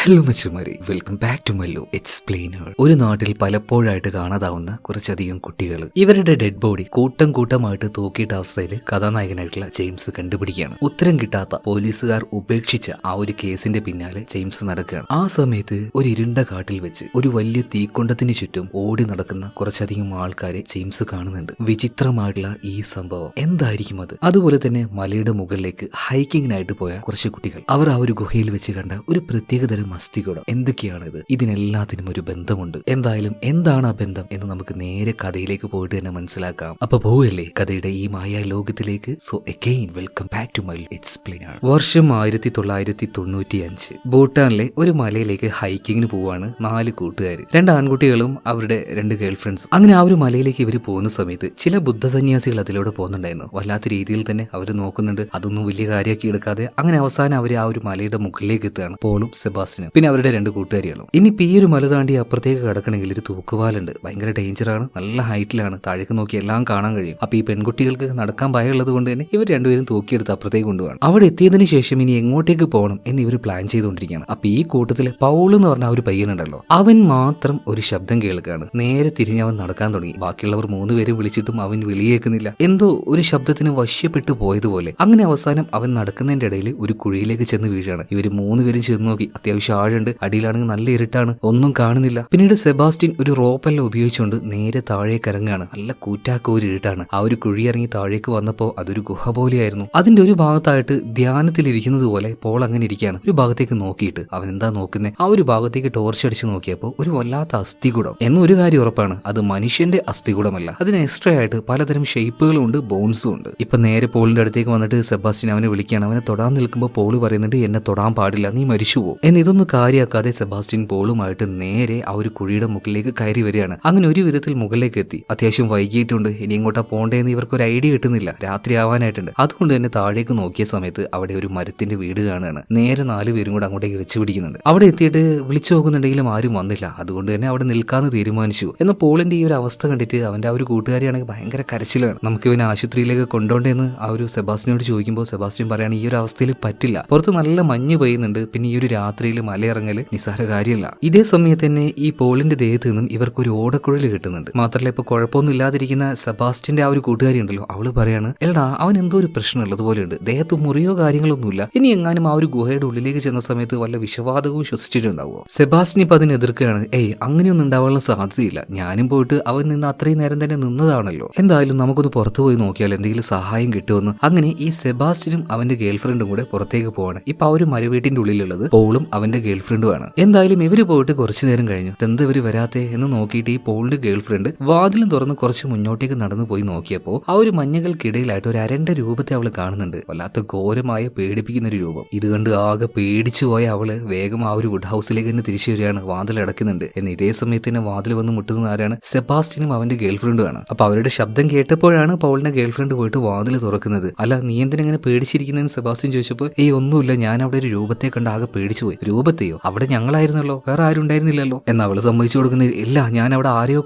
Hello മച്ചുമാരി, welcome back to Mallu explainer. ഒരു നാട്ടിൽ പലപ്പോഴായിട്ട് കാണാതാവുന്ന കുറച്ചധികം കുട്ടികൾ ഇവരുടെ ഡെഡ് ബോഡി കൂട്ടം കൂട്ടമായിട്ട് തൂക്കിയിട്ട അവസ്ഥയിൽ കഥാനായകനായിട്ടുള്ള ജെയിംസ് കണ്ടുപിടിക്കുകയാണ്. ഉത്തരം കിട്ടാത്ത പോലീസുകാർ ഉപേക്ഷിച്ച ആ ഒരു കേസിന്റെ പിന്നാലെ ജെയിംസ് നടക്കുകയാണ്. ആ സമയത്ത് ഒരു ഇരുണ്ട കാട്ടിൽ വെച്ച് ഒരു വലിയ തീക്കൊണ്ടത്തിന് ചുറ്റും ഓടി നടക്കുന്ന കുറച്ചധികം ആൾക്കാരെ ജെയിംസ് കാണുന്നുണ്ട്. വിചിത്രമായിട്ടുള്ള ഈ സംഭവം എന്തായിരിക്കും അത്? അതുപോലെ തന്നെ മലയുടെ മുകളിലേക്ക് ഹൈക്കിങ്ങിനായിട്ട് പോയ കുറച്ച് കുട്ടികൾ അവർ ആ ഒരു ഗുഹയിൽ വെച്ച് കണ്ട ഒരു പ്രത്യേകതരം മസ്തികൂടം. എന്തൊക്കെയാണിത്? ഇതിനെല്ലാത്തിനും ഒരു ബന്ധമുണ്ട്. എന്തായാലും എന്താണ് ആ ബന്ധം എന്ന് നമുക്ക് നേരെ കഥയിലേക്ക് പോയിട്ട് തന്നെ മനസ്സിലാക്കാം. അപ്പൊ പോവല്ലേ കഥയുടെ ഈ മായ ലോകത്തിലേക്ക്. So again welcome back to my explainer. വർഷം 1995 ഭൂട്ടാനിലെ ഒരു മലയിലേക്ക് ഹൈക്കിങ്ങിന് പോവാണ് 4 കൂട്ടുകാർ. 2 ആൺകുട്ടികളും അവരുടെ 2 ഗേൾ ഫ്രണ്ട്സും. അങ്ങനെ ആ ഒരു മലയിലേക്ക് ഇവർ പോകുന്ന സമയത്ത് ചില ബുദ്ധസന്യാസികൾ അതിലൂടെ പോകുന്നുണ്ടായിരുന്നു. വല്ലാത്ത രീതിയിൽ തന്നെ അവർ നോക്കുന്നുണ്ട്. അതൊന്നും വലിയ കാര്യമാക്കി എടുക്കാതെ അങ്ങനെ അവസാനം അവർ ആ ഒരു മലയുടെ മുകളിലേക്ക് എത്തുകയാണ്. പോളും സെബാസ്റ്റ്യനും പിന്നെ അവരുടെ 2 കൂട്ടുകാരികളും. ഇനിയിപ്പോ ഈ ഒരു മല താണ്ടി അപ്പുറത്തേക്ക് കടക്കണമെങ്കിൽ ഒരു തൂക്കുപാലുണ്ട്. ഭയങ്കര ഡേഞ്ചറാണ്, നല്ല ഹൈറ്റിലാണ്, താഴേക്ക് നോക്കി എല്ലാം കാണാൻ കഴിയും. അപ്പൊ ഈ പെൺകുട്ടികൾക്ക് നടക്കാൻ ഭയമുള്ളത് കൊണ്ട് തന്നെ ഇവർ രണ്ടുപേരും തൂക്കിയെടുത്ത് അപ്പുറത്തേക്ക് കൊണ്ടുപോകണം. അവിടെ എത്തിയതിനു ശേഷം ഇനി എങ്ങോട്ടേക്ക് പോകണം എന്ന് ഇവർ പ്ലാൻ ചെയ്തുകൊണ്ടിരിക്കുകയാണ്. അപ്പൊ ഈ കൂട്ടത്തില് പൗൾ എന്ന് പറഞ്ഞ ഒരു പയ്യനുണ്ടല്ലോ, അവൻ മാത്രം ഒരു ശബ്ദം കേൾക്കുകയാണ്. നേരെ തിരിഞ്ഞവൻ നടക്കാൻ തുടങ്ങി. ബാക്കിയുള്ളവർ 3 പേരും വിളിച്ചിട്ടും അവൻ വിളിയേക്കുന്നില്ല. എന്തോ ഒരു ശബ്ദത്തിന് വശ്യപ്പെട്ടു പോയതുപോലെ. അങ്ങനെ അവസാനം അവൻ നടക്കുന്നതിന്റെ ഇടയിൽ ഒരു കുഴിയിലേക്ക് ചെന്ന് വീഴാണ്. ഇവർ 3 പേരും ചെന്ന് നോക്കി. അത്യാവശ്യം ആഴുണ്ട്, അടിയിലാണെങ്കിൽ നല്ല ഇരുട്ടാണ്, ഒന്നും കാണുന്നില്ല. പിന്നീട് സെബാസ്റ്റ്യൻ ഒരു റോപ്പെല്ലാം ഉപയോഗിച്ചുകൊണ്ട് നേരെ താഴേക്ക് ഇറങ്ങുകയാണ്. നല്ല കൂറ്റാക്കൂരി ഇരുട്ടാണ്. ആ ഒരു കുഴി ഇറങ്ങി താഴേക്ക് വന്നപ്പോൾ അതൊരു ഗുഹ പോലെയായിരുന്നു. അതിന്റെ ഒരു ഭാഗത്തായിട്ട് ധ്യാനത്തിലിരിക്കുന്നത് പോലെ പോൾ അങ്ങനെ ഇരിക്കുകയാണ്. ഒരു ഭാഗത്തേക്ക് നോക്കിയിട്ട് അവൻ എന്താ നോക്കുന്നത്? ആ ഒരു ഭാഗത്തേക്ക് ടോർച്ച് അടിച്ച് നോക്കിയപ്പോൾ ഒരു വല്ലാത്ത അസ്ഥികൂടം. എന്നൊരു കാര്യം ഉറപ്പാണ്, അത് മനുഷ്യന്റെ അസ്ഥികൂടമല്ല. അതിന് എക്സ്ട്രാ ആയിട്ട് പലതരം ഷേപ്പുകളും ഉണ്ട്, ബോൺസും ഉണ്ട്. ഇപ്പൊ നേരെ പോളിന്റെ അടുത്തേക്ക് വന്നിട്ട് സെബാസ്റ്റ്യൻ അവനെ വിളിക്കുകയാണ്. അവനെ തൊടാൻ നിൽക്കുമ്പോൾ പോള് പറയുന്നുണ്ട്, എന്നെ തൊടാൻ പാടില്ല, നീ മരിച്ചുപോകും എന്ന്. ഇതൊന്നും കാര്യമാക്കാതെ സെബാസ്റ്റ്യൻ പോളുമായിട്ട് നേരെ ആ ഒരു കുഴിയുടെ മുകളിലേക്ക് കയറി വരികയാണ്. അങ്ങനെ ഒരു വിധത്തിൽ മുകളിലേക്ക് എത്തി. അത്യാവശ്യം വൈകിട്ടുണ്ട്, ഇനി എങ്ങോട്ടാ പോണ്ടേന്ന് ഇവർക്ക് ഒരു ഐഡിയ കിട്ടുന്നില്ല. രാത്രി ആവാനായിട്ടുണ്ട്. അതുകൊണ്ട് തന്നെ താഴേക്ക് നോക്കിയ സമയത്ത് അവിടെ ഒരു മരത്തിന്റെ വീട് കാണുകയാണ്. നേരെ 4 പേരും കൂടെ അങ്ങോട്ടേക്ക് വെച്ച് പിടിക്കുന്നുണ്ട്. അവിടെ എത്തിയിട്ട് വിളിച്ചു നോക്കുന്നുണ്ടെങ്കിലും ആരും വന്നില്ല. അതുകൊണ്ട് തന്നെ അവിടെ നിൽക്കാന്ന് തീരുമാനിച്ചു. എന്നാൽ പോളിന്റെ ഈ ഒരു അവസ്ഥ കണ്ടിട്ട് അവന്റെ ആ ഒരു കൂട്ടുകാരിയാണെങ്കിൽ ഭയങ്കര കരച്ചിലാണ്. നമുക്ക് ഇവനെ ആശുപത്രിയിലേക്ക് കൊണ്ടോണ്ടേന്ന് ആ ഒരു സെബാസ്റ്റ്യനോട് ചോദിക്കുമ്പോൾ സെബാസ്റ്റ്യൻ പറയാണ്, ഈ ഒരു അവസ്ഥയിൽ പറ്റില്ല, പുറത്ത് നല്ല മഞ്ഞ് പെയ്യുന്നുണ്ട്, പിന്നെ ഈ ഒരു രാത്രിയിൽ മലയിറങ്ങല് നിസ്സാര കാര്യമല്ല. ഇതേ സമയത്ത് തന്നെ ഈ പോളിന്റെ ദേഹത്ത് നിന്നും ഇവർക്കൊരു ഓടക്കുഴൽ കിട്ടുന്നുണ്ട്. മാത്രമല്ല ഇപ്പൊ കുഴപ്പമൊന്നും ഇല്ലാതിരിക്കുന്ന സെബാസ്റ്റ്യന്റെ ആ ഒരു കൂട്ടുകാരി ഉണ്ടല്ലോ, അവള് പറയാണ്, എടാ അവൻ എന്തോ ഒരു പ്രശ്നം ഉള്ളതുപോലെയുണ്ട്, ദേഹത്ത് മുറിയോ കാര്യങ്ങളൊന്നുമില്ല, ഇനി എങ്ങാനും ആ ഒരു ഗുഹയുടെ ഉള്ളിലേക്ക് ചെന്ന സമയത്ത് വല്ല വിഷവാതകവും ശ്വസിച്ചിട്ടുണ്ടാവുമോ? സെബാസ്റ്റ്യൻ ഇപ്പൊ അതിന് എതിർക്കുകയാണ്. അങ്ങനെയൊന്നും ഉണ്ടാവാനുള്ള സാധ്യതയില്ല, ഞാനും പോയിട്ട് അവൻ നിന്ന് അത്രയും നേരം തന്നെ നിന്നതാണല്ലോ, എന്തായാലും നമുക്കൊന്ന് പുറത്തു പോയി നോക്കിയാൽ എന്തെങ്കിലും സഹായം കിട്ടുമെന്ന്. അങ്ങനെ ഈ സെബാസ്റ്റ്യനും അവന്റെ ഗേൾഫ്രണ്ടും കൂടെ പുറത്തേക്ക് പോവാണ്. ഇപ്പൊ ആ ഒരു മരവീട്ടിന്റെ ഉള്ളിലുള്ളത് പോളും അവന്റെ ഗേൾഫ്രണ്ടുമാണ്. എന്തായാലും ഇവര് പോയിട്ട് കുറച്ചു നേരം കഴിഞ്ഞു. എന്താ ഇവര് വരാത്തെ എന്ന് നോക്കിയിട്ട് ഈ പോളിന്റെ ഗേൾഫ്രണ്ട് വാതിലും തുറന്ന് കുറച്ച് മുന്നോട്ടേക്ക് നടന്നു പോയി നോക്കിയപ്പോ ആ ഒരു മഞ്ഞകൾക്കിടയിലായിട്ട് ഒരു അരണ്ട രൂപത്തെ അവള് കാണുന്നുണ്ട്. വല്ലാത്ത ഘോരമായ പേടിപ്പിക്കുന്ന ഒരു രൂപം. ഇത് കണ്ട് ആകെ പേടിച്ചു പോയ അവള് വേഗം ആ ഒരു വുഡ് ഹൗസിലേക്ക് തന്നെ തിരിച്ചു വരികയാണ്. വാതിൽ അടയ്ക്കുന്നുണ്ട്. എന്ന് ഇതേ സമയത്ത് തന്നെ വാതിൽ വന്ന് മുട്ടുന്ന ആരാണ്? സെബാസ്റ്റ്യനും അവന്റെ ഗേൾഫ്രണ്ടുമാണ്. അപ്പൊ അവരുടെ ശബ്ദം കേട്ടപ്പോഴാണ് പൗളിന്റെ ഗേൾഫ്രണ്ട് പോയിട്ട് വാതിൽ തുറക്കുന്നത്. അല്ല, നീ എന്തിനെങ്ങനെ പേടിച്ചിരിക്കുന്നതെന്ന് സെബാസ്റ്റ്യൻ ചോദിച്ചപ്പോൾ, ഒന്നുമില്ല, ഞാൻ അവിടെ ഒരു രൂപത്തെ കണ്ട് ആകെ പേടിച്ചു പോയി. രൂപത്തെയോ? അവിടെ ഞങ്ങളായിരുന്നല്ലോ, വേറെ ആരും ഉണ്ടായിരുന്നില്ലല്ലോ എന്ന് അവള് സമ്മതിച്ചു കൊടുക്കുന്നത്. ഇല്ല, ഞാൻ അവിടെ ആരെയോ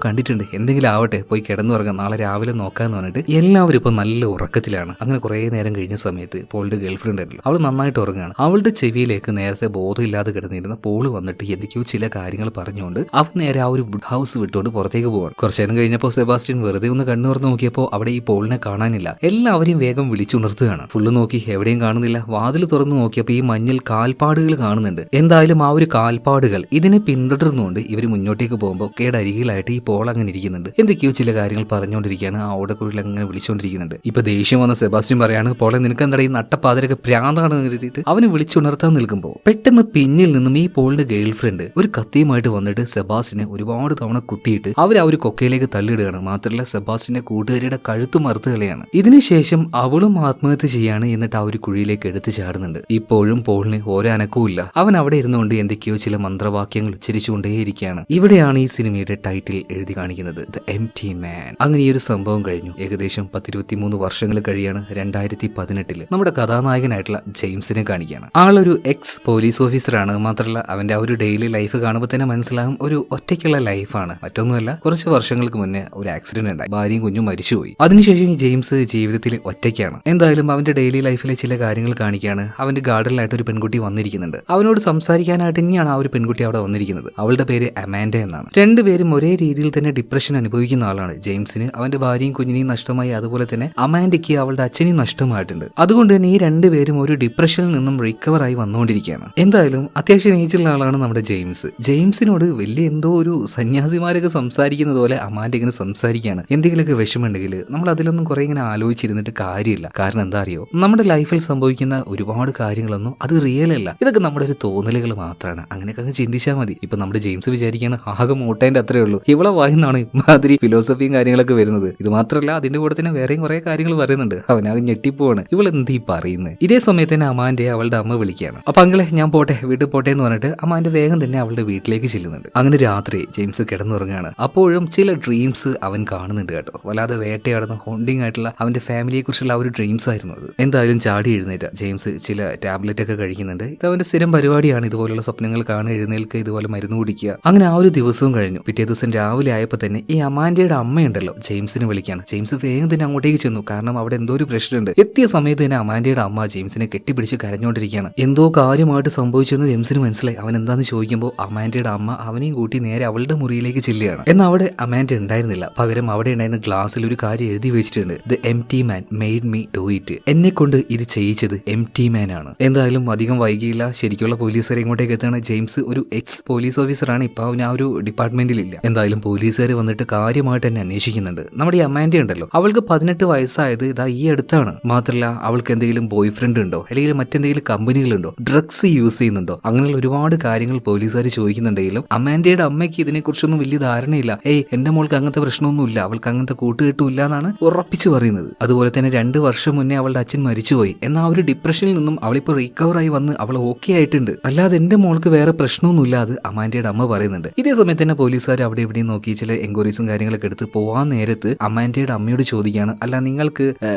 കണ്ടിട്ടുണ്ട്, എന്തെങ്കിലും ആവട്ടെ, പോയി കിടന്നുറങ്ങാം, നാളെ രാവിലെ നോക്കാന്ന് പറഞ്ഞിട്ട് എല്ലാവരും ഇപ്പൊ നല്ല ഉറക്കത്തിലാണ്. അങ്ങനെ കുറെ നേരം കഴിഞ്ഞ സമയത്ത് പോളിന്റെ ഗേൾഫ്രണ്ട് ആയിരുന്നു, അവള് നന്നായിട്ട് ഉറങ്ങുകയാണ്. അവളുടെ ചെവിയിലേക്ക് നേരത്തെ ബോധമില്ലാതെ കിടന്നിരുന്ന പോള് വന്നിട്ട് എന്തൊക്കെയോ ചില കാര്യങ്ങൾ പറഞ്ഞുകൊണ്ട് അവൻ നേരെ ആ ഒരു വുഡ് ഹൗസ് വിട്ടുകൊണ്ട് പുറത്തേക്ക് പോവാണ്. കുറച്ചു നേരം കഴിഞ്ഞപ്പോൾ സെബാസ്റ്റ്യൻ വെറുതെ ഒന്ന് കണ്ണു തുറന്ന് നോക്കിയപ്പോൾ അവിടെ ഈ പോളിനെ കാണാനില്ല. എല്ലാവരെയും വേഗം വിളിച്ചുണർത്തുകയാണ്. ഫുള്ള് നോക്കി, എവിടെയും കാണുന്നില്ല. വാതിൽ തുറന്നു നോക്കിയപ്പോൾ ഈ മഞ്ഞൾ കാൽപ്പാടുകൾ കാണുന്നുണ്ട്. എന്തായാലും ആ ഒരു കാൽപ്പാടുകൾ ഇതിനെ പിന്തുടർന്നുകൊണ്ട് ഇവർ മുന്നോട്ടേക്ക് പോകുമ്പോൾ കേട് അരികിലായിട്ട് ഈ പോൾ അങ്ങനെ ഇരിക്കുന്നുണ്ട്. എന്തൊക്കെയോ ചില കാര്യങ്ങൾ പറഞ്ഞുകൊണ്ടിരിക്കുകയാണ്. ആ ഓടക്കുള്ളിൽ അങ്ങനെ വിളിച്ചുകൊണ്ടിരിക്കുന്നുണ്ട്. ഇപ്പൊ ദേഷ്യം വന്ന സെബാസ്റ്റ്യൻ പറയാണ്, പോളെ നിനക്ക് എന്താ ഈ നട്ടപ്പാതിരൊക്കെ പ്രാന്താണെന്ന് കരുതിയിട്ട് അവന് വിളിച്ചുണർത്താൻ നിൽക്കുമ്പോൾ പെട്ടെന്ന് പിന്നിൽ നിന്നും ഈ പോളിന്റെ ഗേൾഫ്രണ്ട് ഒരു കത്തിയുമായിട്ട് വന്നിട്ട് സെബാസ്റ്റ്യനെ ഒരുപാട് തവണ കുത്തിയിട്ട് അവർ ആ ഒരു കൊക്കയിലേക്ക് തള്ളിയിടുകയാണ്. മാത്രമല്ല സെബാസ്റ്റ്യന്റെ കൂട്ടുകാരിയുടെ കഴുത്തു മറുത്ത് കളയാണ്. ഇതിനുശേഷം അവളും ആത്മഹത്യ ചെയ്യാണ്. എന്നിട്ട് ആ ഒരു കുഴിയിലേക്ക് എടുത്തു ചാടുന്നുണ്ട്. ഇപ്പോഴും പോളിന് ഓരോ അനക്കവും ഇല്ല. അവൻ അവിടെ ഇരുന്നുകൊണ്ട് എന്തൊക്കെയോ ചില മന്ത്രവാക്യങ്ങൾ ഉച്ചരിച്ചുകൊണ്ടേയിരിക്കുകയാണ്. ഇവിടെയാണ് ഈ സിനിമയുടെ ടൈറ്റിൽ എഴുതി കാണിക്കുന്നത്, ദ എംപ്റ്റി മാൻ. അങ്ങനെ ഈ ഒരു സംഭവം കഴിഞ്ഞു. ഏകദേശം 10-23 വർഷങ്ങൾ കഴിയാണ് 2018 നമ്മുടെ കഥാനായകനായിട്ടുള്ള ജെയിംസിനെ കാണിക്കുകയാണ്. ആളൊരു എക്സ് പോലീസ് ഓഫീസറാണ്. മാത്രമല്ല അവന്റെ ആ ഒരു ഡെയിലി ലൈഫ് കാണുമ്പോൾ തന്നെ മനസ്സിലാകും ഒരു ഒറ്റയ്ക്കുള്ള ലൈഫാണ്. മറ്റൊന്നുമല്ല, കുറച്ച് വർഷങ്ങൾക്ക് മുന്നേ ഒരു ആക്സിഡന്റ് ഉണ്ടായി, ഭാര്യയും കുഞ്ഞും മരിച്ചുപോയി. അതിനുശേഷം ഈ ജെയിംസ് ജീവിതത്തിൽ ഒറ്റയ്ക്കാണ്. എന്തായാലും അവന്റെ ഡെയിലി ലൈഫിലെ ചില കാര്യങ്ങൾ കാണിക്കുകയാണ്. അവന്റെ ഗാർഡനിലായിട്ട് ഒരു പെൺകുട്ടി വന്നിരിക്കുന്നുണ്ട്. അവനോട് സംസാരിക്കാനായിട്ട് തന്നെയാണ് ആ ഒരു പെൺകുട്ടി അവിടെ വന്നിരിക്കുന്നത്. അവളുടെ പേര് അമാൻഡ എന്നാണ്. രണ്ടുപേരും ഒരേ രീതിയിൽ തന്നെ ഡിപ്രഷൻ അനുഭവിക്കുന്ന ആളാണ്. ജെയിംസിന് അവന്റെ ഭാര്യയും കുഞ്ഞിനെയും നഷ്ടമായി, അതുപോലെ തന്നെ അമാൻഡയ്ക്ക് അവളുടെ അച്ഛനെയും നഷ്ടമായിട്ടുണ്ട്. അതുകൊണ്ട് തന്നെ ഈ രണ്ടുപേരും ഒരു ഡിപ്രഷനിൽ നിന്നും റിക്കവർ ആയി വന്നുകൊണ്ടിരിക്കുകയാണ്. എന്തായാലും അത്യാവശ്യം ഏജുള്ള ആളാണ് നമ്മുടെ ജെയിംസ്. ജെയിംസിനോട് വലിയ എന്തോ ഒരു സന്യാസിമാരൊക്കെ സംസാരിക്കുന്നത് പോലെ അമാൻഡ ഇങ്ങനെ സംസാരിക്കുകയാണ്. എന്തെങ്കിലുമൊക്കെ വിഷമമുണ്ടെങ്കിൽ നമ്മൾ അതിലൊന്നും കുറെ ഇങ്ങനെ ആലോചിച്ചിരുന്നിട്ട് കാര്യമില്ല. കാരണം എന്താ അറിയോ, നമ്മുടെ ലൈഫിൽ സംഭവിക്കുന്ന ഒരുപാട് കാര്യങ്ങളൊന്നും അത് റിയൽ അല്ല, ഇതൊക്കെ നമ്മുടെ ഒരു തോന്നലുകൾ മാത്രമാണ്. അങ്ങനെയൊക്കെ അങ്ങ് ചിന്തിച്ചാൽ മതി. ഇപ്പൊ നമ്മുടെ ജെയിംസ് വിചാരിക്കുകയാണ് ആകെ മോട്ടേന്റെ അത്രേ ഉള്ളൂ, ഇവളെ വായിന്നാണ് ഇമാതിരി ഫിലോസഫിയും കാര്യങ്ങളൊക്കെ വരുന്നത്. ഇത് മാത്രമല്ല, അതിന്റെ കൂടെ തന്നെ വേറെയും കുറെ കാര്യങ്ങൾ പറയുന്നുണ്ട്. അവനാകെ ഞെട്ടിപ്പോവാണ്, ഇവളെന്തീ പറയുന്നത്. ഇതേ സമയത്ത് തന്നെ അമാൻഡയെ അവളുടെ അമ്മ വിളിക്കുകയാണ്. അപ്പൊ അങ്ങളെ ഞാൻ പോട്ടെ, വീട്ടിൽ പോട്ടെ എന്ന് പറഞ്ഞിട്ട് അമാൻഡ വേഗം തന്നെ അവളുടെ വീട്ടിലേക്ക് ചെല്ലുന്നുണ്ട്. അങ്ങനെ രാത്രി ജെയിംസ് കിടന്നുറങ്ങുകയാണ്. അപ്പോഴും ചില ഡ്രീംസ് അവൻ കാണുന്നുണ്ട് കേട്ടോ. വല്ലാതെ വേട്ടയാടുന്ന ഹോണ്ടിങ് ആയിട്ടുള്ള അവന്റെ ഫാമിലിയെ കുറിച്ചുള്ള ആ ഒരു ഡ്രീംസ് ആയിരുന്നു അത്. എന്തായാലും ചാടി എഴുന്നേറ്റ ജെയിംസ് ചില ടാബ്ലറ്റ് ഒക്കെ കഴിക്കുന്നുണ്ട്. ഇത് അവന്റെ സ്ഥിരം പരിപാടിയാണ്. ഇതുപോലുള്ള സ്വപ്നങ്ങൾ കാണുക, എഴുന്നേൽക്കുക, ഇതുപോലെ മരുന്ന് കുടിക്കുക. അങ്ങനെ ആ ഒരു ദിവസവും കഴിഞ്ഞു. പിറ്റേ ദിവസം രാവിലെ ആയപ്പോൾ തന്നെ ഈ അമാൻഡയുടെ അമ്മയുണ്ടല്ലോ ജെയിംസിനെ വിളിക്കാണ്. ജെയിംസ് വേഗം തന്നെ അങ്ങോട്ടേക്ക് ചെന്നു. കാരണം അവിടെ എന്തോ ഒരു പ്രശ്നമുണ്ട്. എത്തിയ സമയത്ത് തന്നെ അമാൻഡയുടെ അമ്മ ജെയിംസിനെ കെട്ടിപ്പിടിച്ച് കരഞ്ഞുകൊണ്ടിരിക്കുകയാണ്. എന്തോ കാര്യമായിട്ട് സംഭവിച്ചെന്ന് ജെയിംസിന് മനസ്സിലായി. അവൻ എന്താന്ന് ചോദിക്കുമ്പോൾ അമാൻഡയുടെ അമ്മ അവനെയും കൂട്ടി നേരെ അവളുടെ മുറിയിലേക്ക് ചെല്ലുകയാണ്. എന്നാൽ അവിടെ അമാൻഡ ഉണ്ടായിരുന്നില്ല. പകരം അവിടെ ഉണ്ടായിരുന്ന ഗ്ലാസ്സിൽ ഒരു കാര്യം എഴുതി വെച്ചിട്ടുണ്ട്. The empty man made me do it. എന്നെ കൊണ്ട് ഇത് ചെയ്യിച്ചത് എംപ്റ്റി മാൻ ആണ്. എന്തായാലും അധികം വൈകിയില്ല. ശരിക്കുള്ള പോലീസുകാരെ ഇങ്ങോട്ടേക്ക് എത്താണ്. ജെയിംസ് ഒരു എക്സ് പോലീസ് ഓഫീസറാണ്. ഇപ്പൊ അവൻ ആ ഒരു ഡിപ്പാർട്ട്മെന്റിലില്ല. എന്തായാലും പോലീസുകാർ വന്നിട്ട് കാര്യമായിട്ട് തന്നെ അന്വേഷിക്കുന്നുണ്ട്. നമ്മുടെ ഈ അമാൻഡ ഉണ്ടല്ലോ, അവൾക്ക് 18 വയസ്സായത് ഇതാ ഈ അടുത്താണ്. മാത്രമല്ല അവൾക്ക് എന്തെങ്കിലും ബോയ് ഫ്രണ്ട് ഉണ്ടോ, അല്ലെങ്കിൽ മറ്റെന്തെങ്കിലും കമ്പനികളുണ്ടോ, ഡ്രഗ്സ് യൂസ് ചെയ്യുന്നുണ്ടോ, അങ്ങനെയുള്ള ഒരുപാട് കാര്യങ്ങൾ പോലീസുകാർ ചോദിക്കുന്നുണ്ടെങ്കിലും അമാൻഡയുടെ അമ്മയ്ക്ക് ഇതിനെക്കുറിച്ചൊന്നും വലിയ ധാരണയില്ല. എന്റെ മോൾക്ക് അങ്ങനത്തെ പ്രശ്നമൊന്നുമില്ല, അവൾക്ക് അങ്ങനത്തെ കൂട്ടുകെട്ടുമില്ല എന്നാണ് ഉറപ്പിച്ചു പറയുന്നത്. അതുപോലെ തന്നെ 2 വർഷം മുന്നേ അവളുടെ അച്ഛൻ മരിച്ചുപോയി. എന്നാൽ ആ ഒരു ഡിപ്രഷനിൽ നിന്നും അവളിപ്പോൾ റിക്കവർ ആയി വന്ന് അവൾ ഓക്കെ ആയിട്ടുണ്ട്. അല്ലാതെ എന്റെ മോൾക്ക് വേറെ പ്രശ്നമൊന്നുമില്ല, അത് അമാൻഡയുടെ അമ്മ പറയുന്നുണ്ട്. ഇതേ സമയത്ത് തന്നെ പോലീസുകാർ അവിടെ എവിടെയും നോക്കി ചില എൻക്വയറീസും കാര്യങ്ങളൊക്കെ എടുത്ത് പോവാൻ നേരത്ത് അമാൻഡയുടെ അമ്മയോട് ചോദിക്കുകയാണ്, അല്ല നിങ്ങൾക്ക്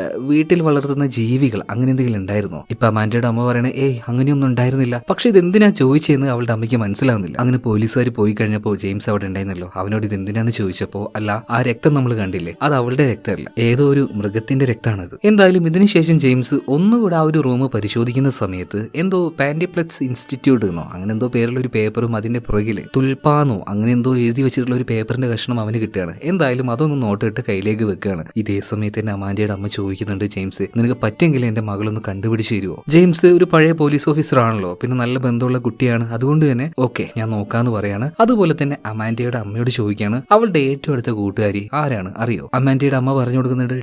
വീട്ടിൽ വളർത്തുന്ന ജീവികൾ അങ്ങനെ എന്തെങ്കിലും ഉണ്ടായിരുന്നോ? ഇപ്പൊ അമാൻഡയുടെ അമ്മ പറയണേ അങ്ങനെയൊന്നും ഉണ്ടായിരുന്നില്ല. പക്ഷെ ഇത് എന്തിനാ ചോദിച്ചതെന്ന് അവളുടെ അമ്മയ്ക്ക് മനസ്സിലാവുന്നില്ല. അങ്ങനെ പോലീസുകാർ പോയി കഴിഞ്ഞപ്പോൾ ജെയിംസ് അവിടെ ഉണ്ടായിരുന്നല്ലോ. അവനോട് ഇത് എന്തിനാണ് ചോദിച്ചപ്പോൾ, അല്ല ആ രക്തം നമ്മൾ കണ്ടില്ലേ, അത് അവളുടെ രക്തമല്ല, ഏതോ ഒരു മൃഗത്തിന്റെ രക്തമാണത്. എന്തായാലും ഇതിനുശേഷം ജെയിംസ് ഒന്നുകൂടെ ആ ഒരു റൂം പരിശോധിക്കുന്ന സമയത്ത് എന്തോ പാൻഡിപ്ലക്സ് ഇൻസ്റ്റിറ്റ്യൂട്ട് എന്നോ അങ്ങനെ എന്തോ പേരുള്ള ഒരു പേപ്പറും അതിന്റെ പുറകില് തുൽപ്പാന്നോ അങ്ങനെ എന്തോ എഴുതി വെച്ചിട്ടുള്ള ഒരു പേപ്പറിന്റെ കഷ്ണം അവന് കിട്ടുകയാണ്. എന്തായാലും അതൊന്ന് നോട്ടിട്ട് കയ്യിലേക്ക് വെക്കുകയാണ്. ഇതേ സമയത്ത് തന്നെ അമാൻഡയുടെ അമ്മ ചോദിക്കുന്നുണ്ട്, ജെയിംസ് നിനക്ക് പറ്റെങ്കിൽ എന്റെ മകളൊന്ന് കണ്ടുപിടിച്ച് തരുമോ? ജെയിംസ് ഒരു പഴയ പോലീസ് ഓഫീസർ ആണല്ലോ, പിന്നെ നല്ല ബന്ധമുള്ള കുട്ടിയാണ്, അതുകൊണ്ട് തന്നെ ഓക്കെ ഞാൻ നോക്കാന്ന് പറയാണ്. അതുപോലെ തന്നെ അമാൻഡയുടെ അമ്മയോട് ചോദിക്കുകയാണ്, അവളുടെ ഏറ്റവും അടുത്ത കൂട്ടുകാരി ആരാണ് അറിയോ? അമാൻഡയുടെ അമ്മ പറഞ്ഞു കൊടുക്കുന്നുണ്ട്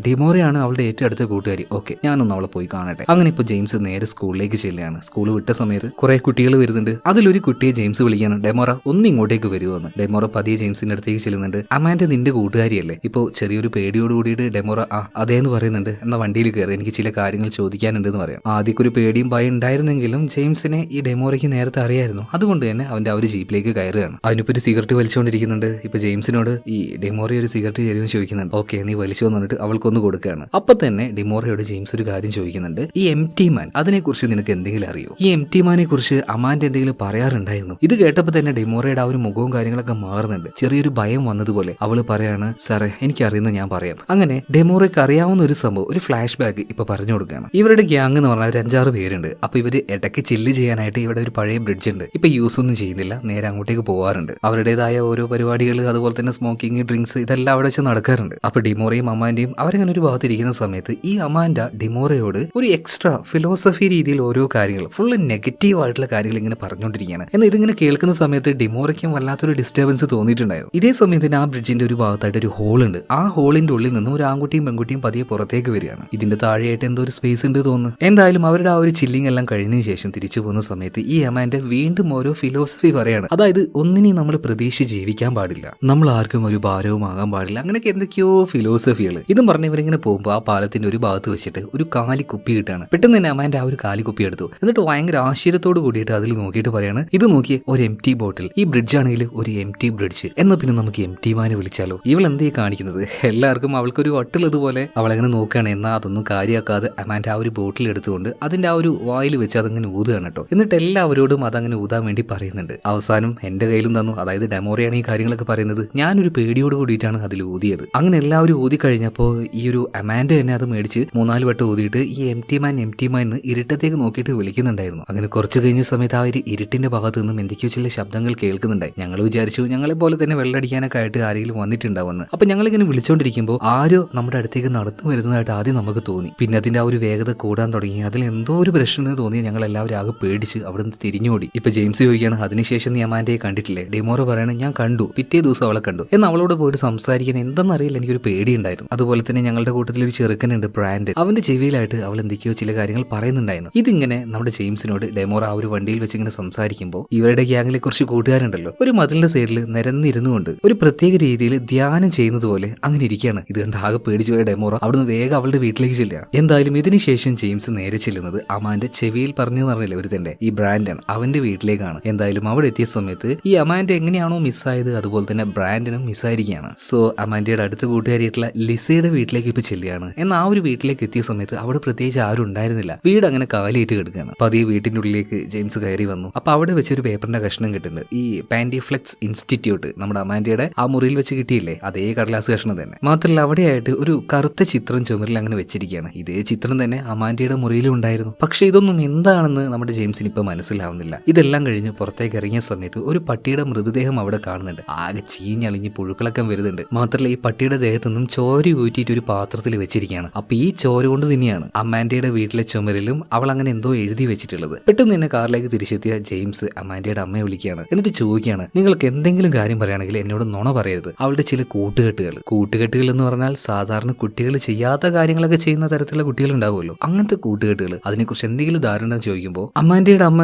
ഡിമോറയാണ് അവളുടെ ഏറ്റവും അടുത്ത കൂട്ടുകാരി. ഓക്കെ ഞാനൊന്ന് അവളെ പോയി കാണട്ടെ. അങ്ങനെ ഇപ്പൊ ജെയിംസ് നേരെ സ്കൂളിലേക്ക് ചെല്ലുകയാണ്. സ്കൂൾ വിട്ട സമയത്ത് കുറെ കുട്ടികൾ വരുന്നുണ്ട്. അതിലൊരു കുട്ടിയെ ജെയിംസ് വിളിക്കുകയാണ്, ഡെമോറ ഒന്ന് ഇങ്ങോട്ടേക്ക് വരുമോന്ന്. ഡെമോറ പതിയെ ജെയിംസിന്റെ അടുത്തേക്ക് ചെല്ലുന്നുണ്ട്. അമാൻഡ നിന്റെ കൂട്ടുകാരിയല്ലേ? ഇപ്പോ ചെറിയൊരു പേടിയോട് കൂടിയിട്ട് ഡെമോറ അതേന്ന് പറയുന്നുണ്ട്. എന്നാ വണ്ടിയിൽ കയറി, എനിക്ക് ചില കാര്യങ്ങൾ ചോദിക്കാനുണ്ട് എന്ന് പറയാം. ആദ്യമൊക്കെ ഒരു പേടിയും ഭയം ഉണ്ടായിരുന്നെങ്കിലും ജെയിംസിനെ ഈ ഡെമോറയ്ക്ക് നേരത്തെ അറിയായിരുന്നു. അതുകൊണ്ട് തന്നെ അവന്റെ ആ ഒരു ജീപ്പിലേക്ക് കയറുകയാണ്. അവനിപ്പോ ഒരു സിഗരറ്റ് വലിച്ചുകൊണ്ടിരിക്കുന്നുണ്ട്. ഇപ്പൊ ജെയിംസിനോട് ഈ ഡെമോറ ഒരു സിഗരറ്റ് തരുമെന്ന് ചോദിക്കുന്നുണ്ട്. ഓക്കെ നീ വലിച്ചു വന്നിട്ട് അവൾക്കൊന്ന് കൊടുക്കുകയാണ്. അപ്പൊ തന്നെ ഡിമോറയോട് ജെയിംസ് ഒരു കാര്യം ചോദിക്കുന്നുണ്ട്, ഈ എംപ്റ്റി മാൻ അതിനെ കുറിച്ച് നിനക്ക് എന്തെങ്കിലും അറിയോ? ഈ എംപ്റ്റി മാനെ കുറിച്ച് അമാൻഡ് എന്തെങ്കിലും പറയാറുണ്ടായിരുന്നു? ഇത് കേട്ടപ്പോൾ തന്നെ ഡിമോറയുടെ ആ ഒരു മുഖവും കാര്യങ്ങളൊക്കെ മാറുന്നുണ്ട്. ചെറിയൊരു ഭയം വന്നതുപോലെ അവള് പറയാണ്, സാറേ എനിക്കറിയുന്ന ഞാൻ പറയാം. അങ്ങനെ ഡെമോറയ്ക്ക് അറിയാവുന്ന ഒരു സംഭവം, ഒരു ഫ്ലാഷ് ബാക്ക് ഇപ്പൊ പറഞ്ഞു കൊടുക്കുകയാണ്. ഇവരുടെ ഗ്യാങ് എന്ന് പറഞ്ഞാൽ ഒരു 5-6 പേരുണ്ട്. അപ്പൊ ഇവര് ഇടയ്ക്ക് ചില്ല് ചെയ്യാനായിട്ട് ഇവിടെ ഒരു പഴയ ബ്രിഡ്ജ് ഉണ്ട്. ഇപ്പൊ യൂസ് ഒന്നും ചെയ്യുന്നില്ല, നേരെ അങ്ങോട്ടേക്ക് പോവാറുണ്ട്. അവരുടേതായ ഓരോ പരിപാടികൾ, അതുപോലെ തന്നെ സ്മോക്കിംഗ്, ഡ്രിങ്ക്സ് ഇതെല്ലാം അവിടെ വെച്ച് നടക്കാറുണ്ട്. അപ്പൊ ഡിമോറയും അമാൻഡയും അവരങ്ങനെ ഒരു ഭാഗത്ത് ഇരിക്കുന്ന സമയത്ത് ഈ അമാൻഡ ഡിമോറയോട് ഒരു എക്സ്ട്രാ ഫിലോസഫി രീതിയിൽ ഓരോ കാര്യങ്ങൾ, ഫുള്ള് നെഗറ്റീവ് ആയിട്ടുള്ള കാര്യങ്ങൾ ഇങ്ങനെ പറഞ്ഞുകൊണ്ടിരിക്കുകയാണ്. എന്നാൽ ഇതിങ്ങനെ കേൾക്കുന്ന സമയത്ത് ഡിമോറയ്ക്കും വല്ലാത്തൊരു ഡിസ്റ്റർബൻസ് തോന്നിയിട്ടുണ്ടായിരുന്നു. ഇതേ സമയത്ത് ആ ബ്രിഡ്ജിന്റെ ഒരു ഭാഗത്തായിട്ട് ഒരു ഹോൾ ഉണ്ട്. ആ ഹോളിന്റെ ഉള്ളിൽ നിന്നും ഒരു ആൺകുട്ടിയും പെൺകുട്ടിയും പതിയെ പുറത്തേക്ക് വരികയാണ്. ഇതിന്റെ താഴെയായിട്ട് എന്തോ ഒരു സ്പേസ് ഉണ്ട് തോന്നുന്നു. എന്തായാലും അവരുടെ ആ ഒരു ചില്ലിങ് എല്ലാം കഴിഞ്ഞതിന് ശേഷം തിരിച്ചു പോകുന്ന സമയത്ത് ഈ അമാൻഡ വീണ്ടും ഓരോ ഫിലോസഫി പറയാണ്. അതായത് ഒന്നിനെയും നമ്മൾ പ്രതീക്ഷിച്ച് ജീവിക്കാൻ പാടില്ല, നമ്മൾ ആർക്കും ഒരു ഭാരവും ആകാൻ പാടില്ല, അങ്ങനെയൊക്കെ എന്തൊക്കെയോ ഫിലോസഫികൾ. ഇതും പറഞ്ഞ് ഇവരിങ്ങനെ പോകുമ്പോൾ ആ പാലത്തിന്റെ ഒരു ഭാഗത്ത് വെച്ചിട്ട് ഒരു കാലി കുപ്പി കിട്ടാണ്. പെട്ടെന്ന് തന്നെ അമാൻഡ ആ ഒരു കാലി കുപ്പി എടുത്തു. എന്നിട്ട് ഭയങ്കര ആശ്ചര്യത്തോട് കൂടിയിട്ട് അതിൽ നോക്കിയിട്ട് പറയാണ്, ഇത് നോക്കിയേ ഒരു എംപ്റ്റി ബോട്ടിൽ, ഈ ബ്രിഡ്ജ് ആണെങ്കിൽ ഒരു എംപ്റ്റി ബ്രിഡ്ജ്, എന്നാ പിന്നെ നമുക്ക് എംപ്റ്റി മാനെ വിളിച്ചാലോ? ഇവൾ എന്തേ കാണിക്കുന്നത്? എല്ലാവർക്കും അവൾക്കൊരു വട്ടുള്ളതുപോലെ അവളങ്ങനെ നോക്കുകയാണ്. എന്നാൽ അതൊന്നും കാര്യമാക്കാതെ അമാൻഡ ആ ഒരു ബോട്ടിൽ എടുത്തുകൊണ്ട് അതിന്റെ ആ ഒരു വായിൽ വെച്ച് അതങ്ങനെ ഊതുകയാണ് കേട്ടോ. എന്നിട്ട് എല്ലാവരോടും അതങ്ങനെ ഊതാൻ വേണ്ടി പറയുന്നുണ്ട്. അവസാനം എന്റെ കയ്യിലും തന്നു, അതായത് ഡെമോറയാണ് ഈ കാര്യങ്ങളൊക്കെ പറയുന്നത്. ഞാനൊരു പേടിയോട് കൂടിയിട്ടാണ് അതിൽ ഊതിയത്. അങ്ങനെ എല്ലാവരും ഊതി കഴിഞ്ഞപ്പോൾ ഈ ഒരു അമാൻഡ തന്നെ അത് മേടിച്ച് 3-4 വട്ടം ഊതിയിട്ട് ഈ എംപ്റ്റി മാൻ എന്ന് ഇരുട്ടത്തേക്ക് നോക്കിയിട്ട് വിളിക്കുന്നുണ്ടായിരുന്നു. അങ്ങനെ കുറച്ച് കഴിഞ്ഞ സമയത്ത് ആ ഒരു ഇരുട്ടിന്റെ ഭാഗത്ത് നിന്നും എന്തൊക്കെയോ ചില ശബ്ദങ്ങൾ കേൾക്കുന്നുണ്ടായി. ഞങ്ങൾ വിചാരിച്ചു ഞങ്ങളെ പോലെ തന്നെ വെള്ളടിക്കാനൊക്കെ ആയിട്ട് ആരെങ്കിലും വന്നിട്ടുണ്ടാവുമെന്ന്. അപ്പൊ ഞങ്ങളിങ്ങനെ വിളിച്ചോണ്ടിരിക്കുമ്പോൾ ആരോ നമ്മുടെ അടുത്തേക്ക് നടന്നു വരുന്നതായിട്ട് ആദ്യം നമുക്ക് തോന്നി. പിന്നെ അതിന്റെ ആ ഒരു വേഗത കൂടാൻ തുടങ്ങി. അതിൽ എന്തോ ഒരു പ്രശ്നം തോന്നി. ഞങ്ങൾ എല്ലാവരും ആകെ പേടിച്ച് അവിടെ നിന്ന് തിരിഞ്ഞോടി. ഇപ്പൊ ജെയിംസ് ചോദിക്കുകയാണ്, അതിനുശേഷം നീ അമാൻഡയെ കണ്ടിട്ടില്ലേ? ഡെമോറ പറയണ ഞാൻ കണ്ടു, പിറ്റേ ദിവസം അവളെ കണ്ടു എന്ന്. അവളോട് പോയിട്ട് സംസാരിക്കാൻ എന്തെന്നറിയില്ല, എനിക്കൊരു പേടിയുണ്ടായിരുന്നു. അതുപോലെ തന്നെ ഞങ്ങളുടെ കൂട്ടത്തിൽ ഒരു ചെറുക്കനുണ്ട് ബ്രാൻഡ്. അവന്റെ ചെവിയിലായിട്ട് അവൾ എന്തൊക്കെയോ ചില കാര്യങ്ങൾ പറയുന്നുണ്ടായിരുന്നു. ഇതിങ്ങനെ നമ്മുടെ ജെയിംസിനോട് ഡെമോറ ആ ഒരു വണ്ടിയിൽ വെച്ച് ഇങ്ങനെ സംസാരിക്കുമ്പോൾ ഇവരുടെ ഗ്യാങ്ങിലെ കുറച്ച് കൂട്ടുകാരുണ്ടല്ലോ ഒരു മതിലിന്റെ സൈഡിൽ നിരന്നിരുന്നുകൊണ്ട് ഒരു പ്രത്യേക രീതിയിൽ ധ്യാനം ചെയ്യുന്നത് പോലെ അങ്ങനെ ഇരിക്കുകയാണ്. ഇത് കണ്ട് ആകെ പേടിച്ചു പോയ ഡെമോറ അവിടുന്ന് വേഗം അവളുടെ വീട്ടിലേക്ക് ചെല്ലുക. എന്തായാലും ഇതിനുശേഷം ജെയിംസ് നേരെ ചെല്ലുന്നത് അമാന്റെ ചെവിയിൽ പറഞ്ഞു പറഞ്ഞില്ല ഒരു തന്നെ ഈ ബ്രാൻഡൻ അവന്റെ വീട്ടിലേക്കാണ്. എന്തായാലും അവിടെ എത്തിയ സമയത്ത് ഈ അമാൻഡ എങ്ങനെയാണോ മിസ്സായത് അതുപോലെ തന്നെ ബ്രാൻഡനും മിസ്സായിരിക്കുകയാണ്. സോ അമാൻഡയുടെ അടുത്ത കൂട്ടുകാരിയായിട്ടുള്ള ലിസയുടെ വീട്ടിലേക്ക് ഇപ്പൊ ചെല്ലുകയാണ്. എന്നാൽ ആ ഒരു വീട്ടിലേക്ക് എത്തിയ സമയത്ത് അവിടെ പ്രത്യേകിച്ച് ആരും ഉണ്ടായിരുന്നില്ല. വീട് അങ്ങനെ കാലിയിട്ട് കിടക്കുകയാണ്. പതിയെ വീട്ടിന്റെ ഉള്ളിലേക്ക് ജെയിംസ് കയറി വന്നു. അപ്പൊ അവിടെ വെച്ചൊരു പേപ്പറിന്റെ കഷ്ണം കിട്ടുന്നുണ്ട്. ഈ പാൻഡിഫ്ലെക്സ് ഇൻസ്റ്റിറ്റ്യൂട്ട് നമ്മുടെ അമാൻഡയുടെ ആ മുറിയിൽ വെച്ച് കിട്ടിയില്ലേ, അതേ കടലാസ് കഷ്ണം തന്നെ. മാത്രമല്ല അവിടെയായിട്ട് ഒരു കറുത്ത ചിത്രം ചുമരിൽ അങ്ങനെ വെച്ചിരിക്കുകയാണ്. ഇതേ ചിത്രം തന്നെ അമാൻഡയുടെ മുറിയിലും ഉണ്ടായിരുന്നു. പക്ഷെ ഇതൊന്നും എന്താണെന്ന് നമ്മുടെ ജെയിംസിന് ഇപ്പൊ മനസ്സിലാവുന്നില്ല. ഇതെല്ലാം കഴിഞ്ഞ് പുറത്തേക്ക് ഇറങ്ങിയ സമയത്ത് ഒരു പട്ടിയുടെ മൃതദേഹം അവിടെ കാണുന്നുണ്ട്. ആകെ ചീഞ്ഞളിഞ്ഞ് പുഴുക്കളൊക്കെ വരുന്നുണ്ട്. മാത്രമല്ല ഈ പട്ടിയുടെ ദേഹത്തു നിന്നും ചോര ഊറ്റിയിട്ട് ഒരു പാത്രത്തിൽ വെച്ചിരിക്കുകയാണ്. അപ്പൊ ഈ ചോര കൊണ്ട് തന്നെയാണ് അമാൻഡയുടെ വീട്ടിലെ ചുമരിലും അവൾ അങ്ങനെ എന്തോ എഴുതി വെച്ചിട്ടുള്ളത്. പെട്ടെന്ന് തന്നെ കാറിലേക്ക് തിരിച്ചെത്തിയ ജെയിംസ് അമാൻഡയുടെ അമ്മയെ വിളിക്കുകയാണ്. എന്നിട്ട് ചോദിക്കുകയാണ്, നിങ്ങൾക്ക് എന്തെങ്കിലും കാര്യം പറയുകയാണെങ്കിൽ എന്നോട് നുണ പറയരുത്. അവളുടെ ചില കൂട്ടുകെട്ടുകൾ എന്ന് പറഞ്ഞാൽ സാധാരണ കുട്ടികൾ ചെയ്യാത്ത കാര്യങ്ങളൊക്കെ ചെയ്യുന്ന തരത്തിലുള്ള കുട്ടികൾ ഉണ്ടാവുമല്ലോ, അങ്ങനത്തെ കൂട്ടുകെട്ടുകൾ. അതിനെക്കുറിച്ച് എന്തെങ്കിലും ധാരണ ചോദിക്കുമ്പോൾ അമാൻഡയുടെ അമ്മ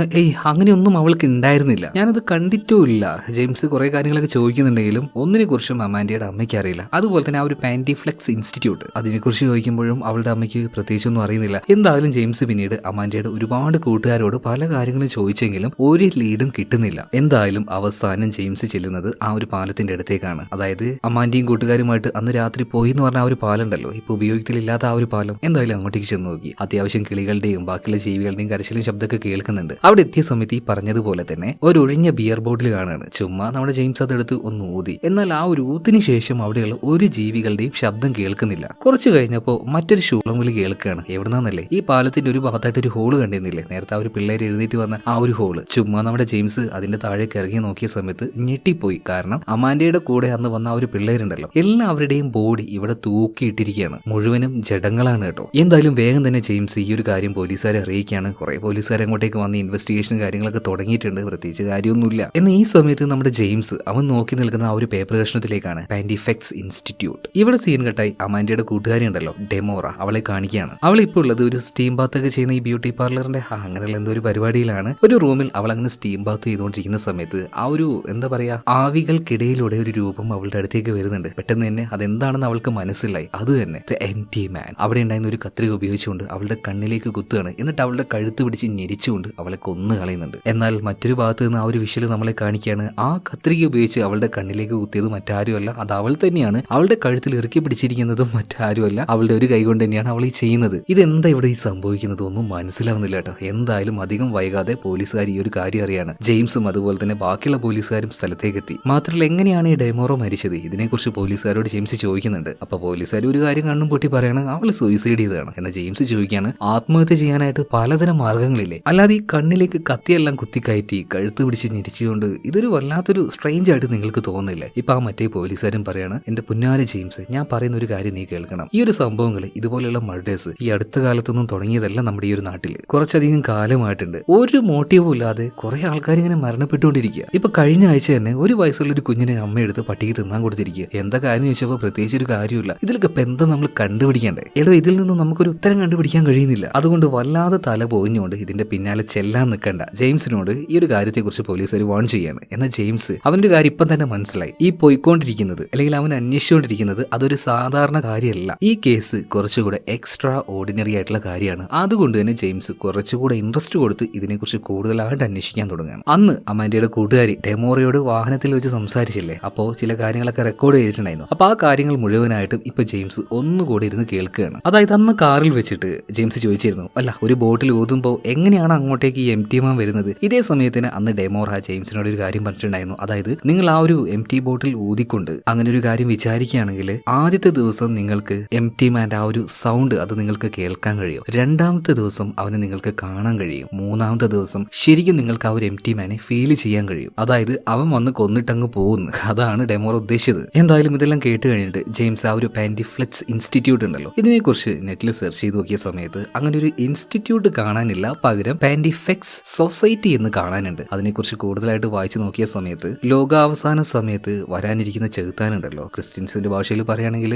അങ്ങനെയൊന്നും അവൾക്ക് ഉണ്ടായിരുന്നില്ല, ഞാനത് കണ്ടിട്ടുമില്ല. ജെയിംസ് കുറെ കാര്യങ്ങളൊക്കെ ചോദിക്കുന്നുണ്ടെങ്കിലും ഒന്നിനെ കുറിച്ചും അമാൻഡയുടെ അമ്മയ്ക്ക് അറിയില്ല. അതുപോലെ തന്നെ ആ ഒരു പാൻഡിഫ്ലെക്സ് ഇൻസ്റ്റിറ്റ്യൂട്ട് അതിനെക്കുറിച്ച് ചോദിക്കുമ്പോഴും അവളുടെ അമ്മയ്ക്ക് പ്രത്യേകിച്ചൊന്നും അറിയുന്നില്ല. എന്തായാലും ജെയിംസ് പിന്നീട് അമാൻഡയുടെ ഒരുപാട് കൂട്ടുകാരോട് പല കാര്യങ്ങളും ചോദിച്ചെങ്കിലും ഒരു ലീഡും കിട്ടുന്നില്ല. എന്തായാലും അവസാനം ജെയിംസ് ചെല്ലുന്നത് ആ ഒരു പാലത്തിന്റെ അടുത്തേക്കാണ്. അതായത് അമാൻഡയും കൂട്ടുകാരുമായിട്ട് അന്ന് രാത്രി പോയി എന്ന് പറഞ്ഞ ആ ഒരു പാലം ഉണ്ടല്ലോ, ഇപ്പൊ ഉപയോഗത്തിലില്ലാത്ത ആ ഒരു പാലം. എന്തായാലും അങ്ങോട്ടേക്ക് ചെന്ന് നോക്കി. അത്യാവശ്യം കിളികളുടെയും ബാക്കിയുള്ള ജീവികളുടെയും കരച്ചിലും ശബ്ദമൊക്കെ കേൾക്കുന്നുണ്ട്. അവിടെ എത്തിയ സമയത്ത് ഈ പറഞ്ഞതുപോലെ തന്നെ ഒരു ഒഴിഞ്ഞ ബിയർ ബോട്ടിൽ കാണാണ്. ചുമ്മാ നമ്മുടെ ജെയിംസ് അതെടുത്ത് ഒന്ന് ഊതി. എന്നാൽ ആ ഒരു ഊത്തിന് ശേഷം അവിടെയുള്ള ഒരു ജീവികളുടെയും ശബ്ദം കേൾക്കുന്നില്ല. കുറച്ചു കഴിഞ്ഞപ്പോ മറ്റൊരു ശൂളം വിളി കേൾക്കുകയാണ്. എവിടുന്നാന്നല്ലേ, ഈ പാലത്തിന്റെ ഒരു ഭാഗത്തായിട്ട് ഒരു ഹോള് കണ്ടിരുന്നില്ലേ നേരത്തെ ആ ഒരു പിള്ളേർ എഴുന്നേറ്റ് വന്ന ആ ഒരു ഹോള്. ചുമ്മാ നമ്മുടെ ജെയിംസ് അതിന്റെ താഴേക്ക് ഇറങ്ങി നോക്കിയ സമയത്ത് ഞെട്ടിപ്പോയി. കാരണം അമാൻഡയുടെ കൂടെ അന്ന് വന്ന ആ ഒരു പിള്ളേരുണ്ടല്ലോ, എല്ലാവരുടെയും ബോഡി ഇവിടെ തൂക്കിയിട്ടിരിക്കുകയാണ്. മുഴുവനും ജഡങ്ങളാണ് കേട്ടോ. എന്തായാലും വേഗം തന്നെ ജെയിംസ് ഈ ഒരു കാര്യം പോലീസുകാരെ അറിയിക്കുകയാണ്. കുറെ പോലീസുകാർ അങ്ങോട്ടേക്ക് വന്ന് ഇൻവെസ്റ്റിഗേഷനും കാര്യങ്ങളൊക്കെ തുടങ്ങിയിട്ടുണ്ട്. പ്രത്യേകിച്ച് കാര്യമൊന്നുമില്ല. എന്നാൽ ഈ സമയത്ത് നമ്മുടെ ജെയിംസ് അവൻ നോക്കി നിൽക്കുന്ന ആ ഒരു പേപ്പർ കഷ്ണത്തിലേക്കാണ് പാൻഡിഫ്ലെക്സ് ഇൻസ്റ്റിറ്റ്യൂട്ട്. ഇവിടെ സീൻ കട്ടായി അമാൻഡയുടെ കൂട്ടുകാരി ഉണ്ടല്ലോ ഡെമോറ, അവളെ കാണിക്കുകയാണ്. അവൾ ഇപ്പോൾ ഉള്ളത് ഒരു സ്റ്റീം ബാത്ത് ഒക്കെ ചെയ്യുന്ന ഈ ബ്യൂട്ടി പാർലറിന്റെ അങ്ങനെയുള്ള എന്തോ ഒരു പരിപാടിയിലാണ്. ഒരു റൂമിൽ അവൾ അങ്ങനെ സ്റ്റീം ബാത്ത് ചെയ്തുകൊണ്ടിരിക്കുന്ന സമയത്ത് ആ ഒരു എന്താ പറയാ ആവികൾക്കിടയിലൂടെ ഒരു രൂപം അവളുടെ അടുത്തേക്ക് വരുന്നുണ്ട്. പെട്ടെന്ന് തന്നെ അതെന്താണെന്ന് അവൾക്ക് മനസ്സിലായി. അത് തന്നെ എംപ്റ്റി മാൻ. അവിടെ ഉണ്ടായിരുന്ന ഒരു കത്രിക ഉപയോഗിച്ചുകൊണ്ട് അവളുടെ കണ്ണിലേക്ക് കുത്തുകയാണ്. എന്നിട്ട് അവളുടെ കഴുത്ത് പിടിച്ച് ഞെരിച്ചുകൊണ്ട് അവളെ കൊന്നു കളയുന്നുണ്ട്. എന്നാൽ മറ്റൊരു ഭാഗത്ത് നിന്ന് ആ ഒരു വിഷ്വൽ നമ്മളെ കാണിക്കുകയാണ്. ആ കത്രിക ഉപയോഗിച്ച് അവളുടെ കണ്ണിലേക്ക് കുത്തിയത് മറ്റാരുമല്ല, അത് അവൾ തന്നെയാണ്. അവളുടെ കഴുത്തിൽ ഇറുക്കി പിടിച്ചിരിക്കുന്നതും മറ്റാരുമല്ല, അവളുടെ ഒരു കൈ കൊണ്ട് തന്നെയാണ് അവൾ ഈ ചെയ്യുന്നത്. ഇതെന്താ ഇവിടെ ഈ സംഭവിക്കുന്നത് ഒന്നും മനസ്സിലാവുന്നില്ല കേട്ടോ. എന്തായാലും അധികം വൈകാതെ പോലീസുകാർ ഈ ഒരു കാര്യം അറിയാണ്. ജെയിംസും അതുപോലെ തന്നെ ബാക്കിയുള്ള പോലീസുകാരും സ്ഥലത്തേക്ക് എത്തി. മാത്രമല്ല എങ്ങനെയാണ് ഈ ഡെമോറോ മരിച്ചത് ഇതിനെക്കുറിച്ച് പോലീസുകാരോട് ജെയിംസ് ചോദിക്കുന്നുണ്ട്. അപ്പൊ പോലീസുകാർ ഒരു കാര്യം കണ്ണും പൊട്ടി പറയാണ്, അവൾ സൂയിസൈഡ് ചെയ്തതാണ്. എന്നാൽ ജെയിംസ് ചോദിക്കുകയാണ്, ആത്മഹത്യ ചെയ്യാനായിട്ട് പലതരം മാർഗങ്ങളില്ലേ, അല്ലാതെ ഈ കണ്ണിലേക്ക് കത്തിയെല്ലാം കുത്തിക്കയറ്റി കഴുത്ത് പിടിച്ച് ഞെരിച്ചുകൊണ്ട് ഇതൊരു വല്ലാത്തൊരു സ്ട്രേഞ്ച് ആയിട്ട് നിങ്ങൾക്ക് തോന്നില്ലേ? ഇപ്പൊ ആ മറ്റേ പോലീസുകാരൻ പറയാണ്, എന്റെ പുന്നാര ജെയിംസ്, ഞാൻ പറയുന്ന ഒരു കാര്യം നീ കേൾക്കണം. ഈ ഒരു സംഭവങ്ങൾ ഇതുപോലെയുള്ള മർഡേഴ്സ് ഈ അടുത്ത കാലത്തൊന്നും തുടങ്ങിയതല്ല നമ്മുടെ ഈ ഒരു നാട്ടിൽ. കുറച്ചധികം കാലമായിട്ടുണ്ട്. ഒരു മോട്ടീവും ഇല്ലാതെ കുറെ ആൾക്കാർ ഇങ്ങനെ മരണപ്പെട്ടുകൊണ്ടിരിക്കുക. ഇപ്പൊ കഴിഞ്ഞ ആഴ്ച തന്നെ ഒരു വയസ്സുള്ള ഒരു കുഞ്ഞിനെ അമ്മയെടുത്ത് പട്ടിക്ക് തിന്നാൻ കൊടുത്തിരിക്കുക. എന്താ കാര്യം ചോദിച്ചപ്പോൾ പ്രത്യേകിച്ച് ഒരു കാര്യമില്ല. ഇതിലൊക്കെ ഇപ്പൊ എന്താ നമ്മൾ കണ്ടുപിടിക്കണ്ടേ? എടോ ഇതിൽ നിന്നും നമുക്കൊരു ഉത്തരം കണ്ടുപിടിക്കാൻ കഴിയുന്നില്ല. അതുകൊണ്ട് വല്ലാതെ തല പോയിഞ്ഞുകൊണ്ട് ഇതിന്റെ പിന്നാലെ ചെല്ലാൻ നിൽക്കണ്ട. ജെയിംസിനോട് ഈ ഒരു കാര്യത്തെക്കുറിച്ച് പോലീസുകാർ വാൺ ചെയ്യാണ്. എന്നാൽ ജെയിംസ് അവന്റെ കാര്യം ഇപ്പം തന്നെ മനസ്സിലായി. ഈ പോയിക്കൊണ്ടിരിക്കുന്നത് അല്ലെങ്കിൽ അവൻ അന്വേഷിച്ചുകൊണ്ടിരിക്കുന്നത് അതൊരു സാധാരണ കാര്യമല്ല. ഈ കേസ് കുറച്ചുകൂടെ എക്സ്ട്രാ ഓർഡിനറി ആയിട്ടുള്ള കാര്യമാണ്. അതുകൊണ്ട് തന്നെ ജെയിംസ് കുറച്ചുകൂടെ ഇൻട്രസ്റ്റ് കൊടുത്ത് ഇതിനെക്കുറിച്ച് കൂടുതലായിട്ട് അന്വേഷിക്കാൻ തുടങ്ങുകയാണ്. അന്ന് അമാൻഡയുടെ കൂട്ടുകാരി ഡെമോറയോട് വാഹനത്തിൽ വെച്ച് സംസാരിച്ചില്ലേ, അപ്പോൾ ചില കാര്യങ്ങളൊക്കെ റെക്കോർഡ് ചെയ്തിട്ടുണ്ടായിരുന്നു. അപ്പൊ ആ കാര്യങ്ങൾ മുഴുവനായിട്ടും ഇപ്പൊ ജെയിംസ് ഒന്നുകൂടി ഇരുന്ന് കേൾക്കുകയാണ്. അതായത് അന്ന് കാറിൽ വെച്ചിട്ട് ജെയിംസ് ചോദിച്ചിരുന്നു, അല്ല ഒരു ബോട്ടിൽ ഊതുമ്പോൾ എങ്ങനെയാണ് അങ്ങോട്ടേക്ക് ഈ എംപ്റ്റി മാൻ വരുന്നത്? ഇതേ സമയത്തിന് അന്ന് ഡെമോറ ജെയിംസിനോട് ഒരു കാര്യം പറഞ്ഞിട്ടുണ്ടായിരുന്നു. അതായത് നിങ്ങൾ ആ ഒരു എംപ്റ്റി ബോട്ടിൽ ഊതിക്കൊണ്ട് അങ്ങനെ ഒരു കാര്യം വിചാരിക്കുകയാണെങ്കിൽ ആദ്യത്തെ ദിവസം നിങ്ങൾക്ക് എംപ്റ്റി മാൻ്റെ ആ ഒരു സൗണ്ട് അത് നിങ്ങൾക്ക് കേൾക്കാൻ കഴിയും. രണ്ടാമത്തെ ദിവസം അവനെ നിങ്ങൾക്ക് കാണാൻ കഴിയും. മൂന്നാമത്തെ ദിവസം ശരിക്കും നിങ്ങൾക്ക് ആ ഒരു എം ടി മാനെ ഫീൽ ചെയ്യാൻ കഴിയും. അതായത് അവൻ വന്ന് കൊന്നിട്ടങ്ങ് പോകുന്നു. അതാണ് ഡെമോർ ഉദ്ദേശിച്ചത്. എന്തായാലും ഇതെല്ലാം കേട്ട് കഴിഞ്ഞിട്ട് ജെയിംസ് ആ ഒരു പാൻറ്റിഫ്ലെക്സ് ഇൻസ്റ്റിറ്റ്യൂട്ട് ഉണ്ടല്ലോ, ഇതിനെക്കുറിച്ച് നെറ്റിൽ സെർച്ച് ചെയ്ത് നോക്കിയ സമയത്ത് അങ്ങനെ ഒരു ഇൻസ്റ്റിറ്റ്യൂട്ട് കാണാനില്ല, പകരം പാൻറ്റിഫെക്സ് സൊസൈറ്റി എന്ന് കാണാനുണ്ട്. അതിനെക്കുറിച്ച് കൂടുതലായിട്ട് വായിച്ചു നോക്കിയ സമയത്ത് ലോകാവസാന സമയത്ത് വരാനിരിക്കുന്ന ചെകുത്താനുണ്ടല്ലോ, ക്രിസ്ത്യൻസിന്റെ ഭാഷയിൽ പറയുകയാണെങ്കിൽ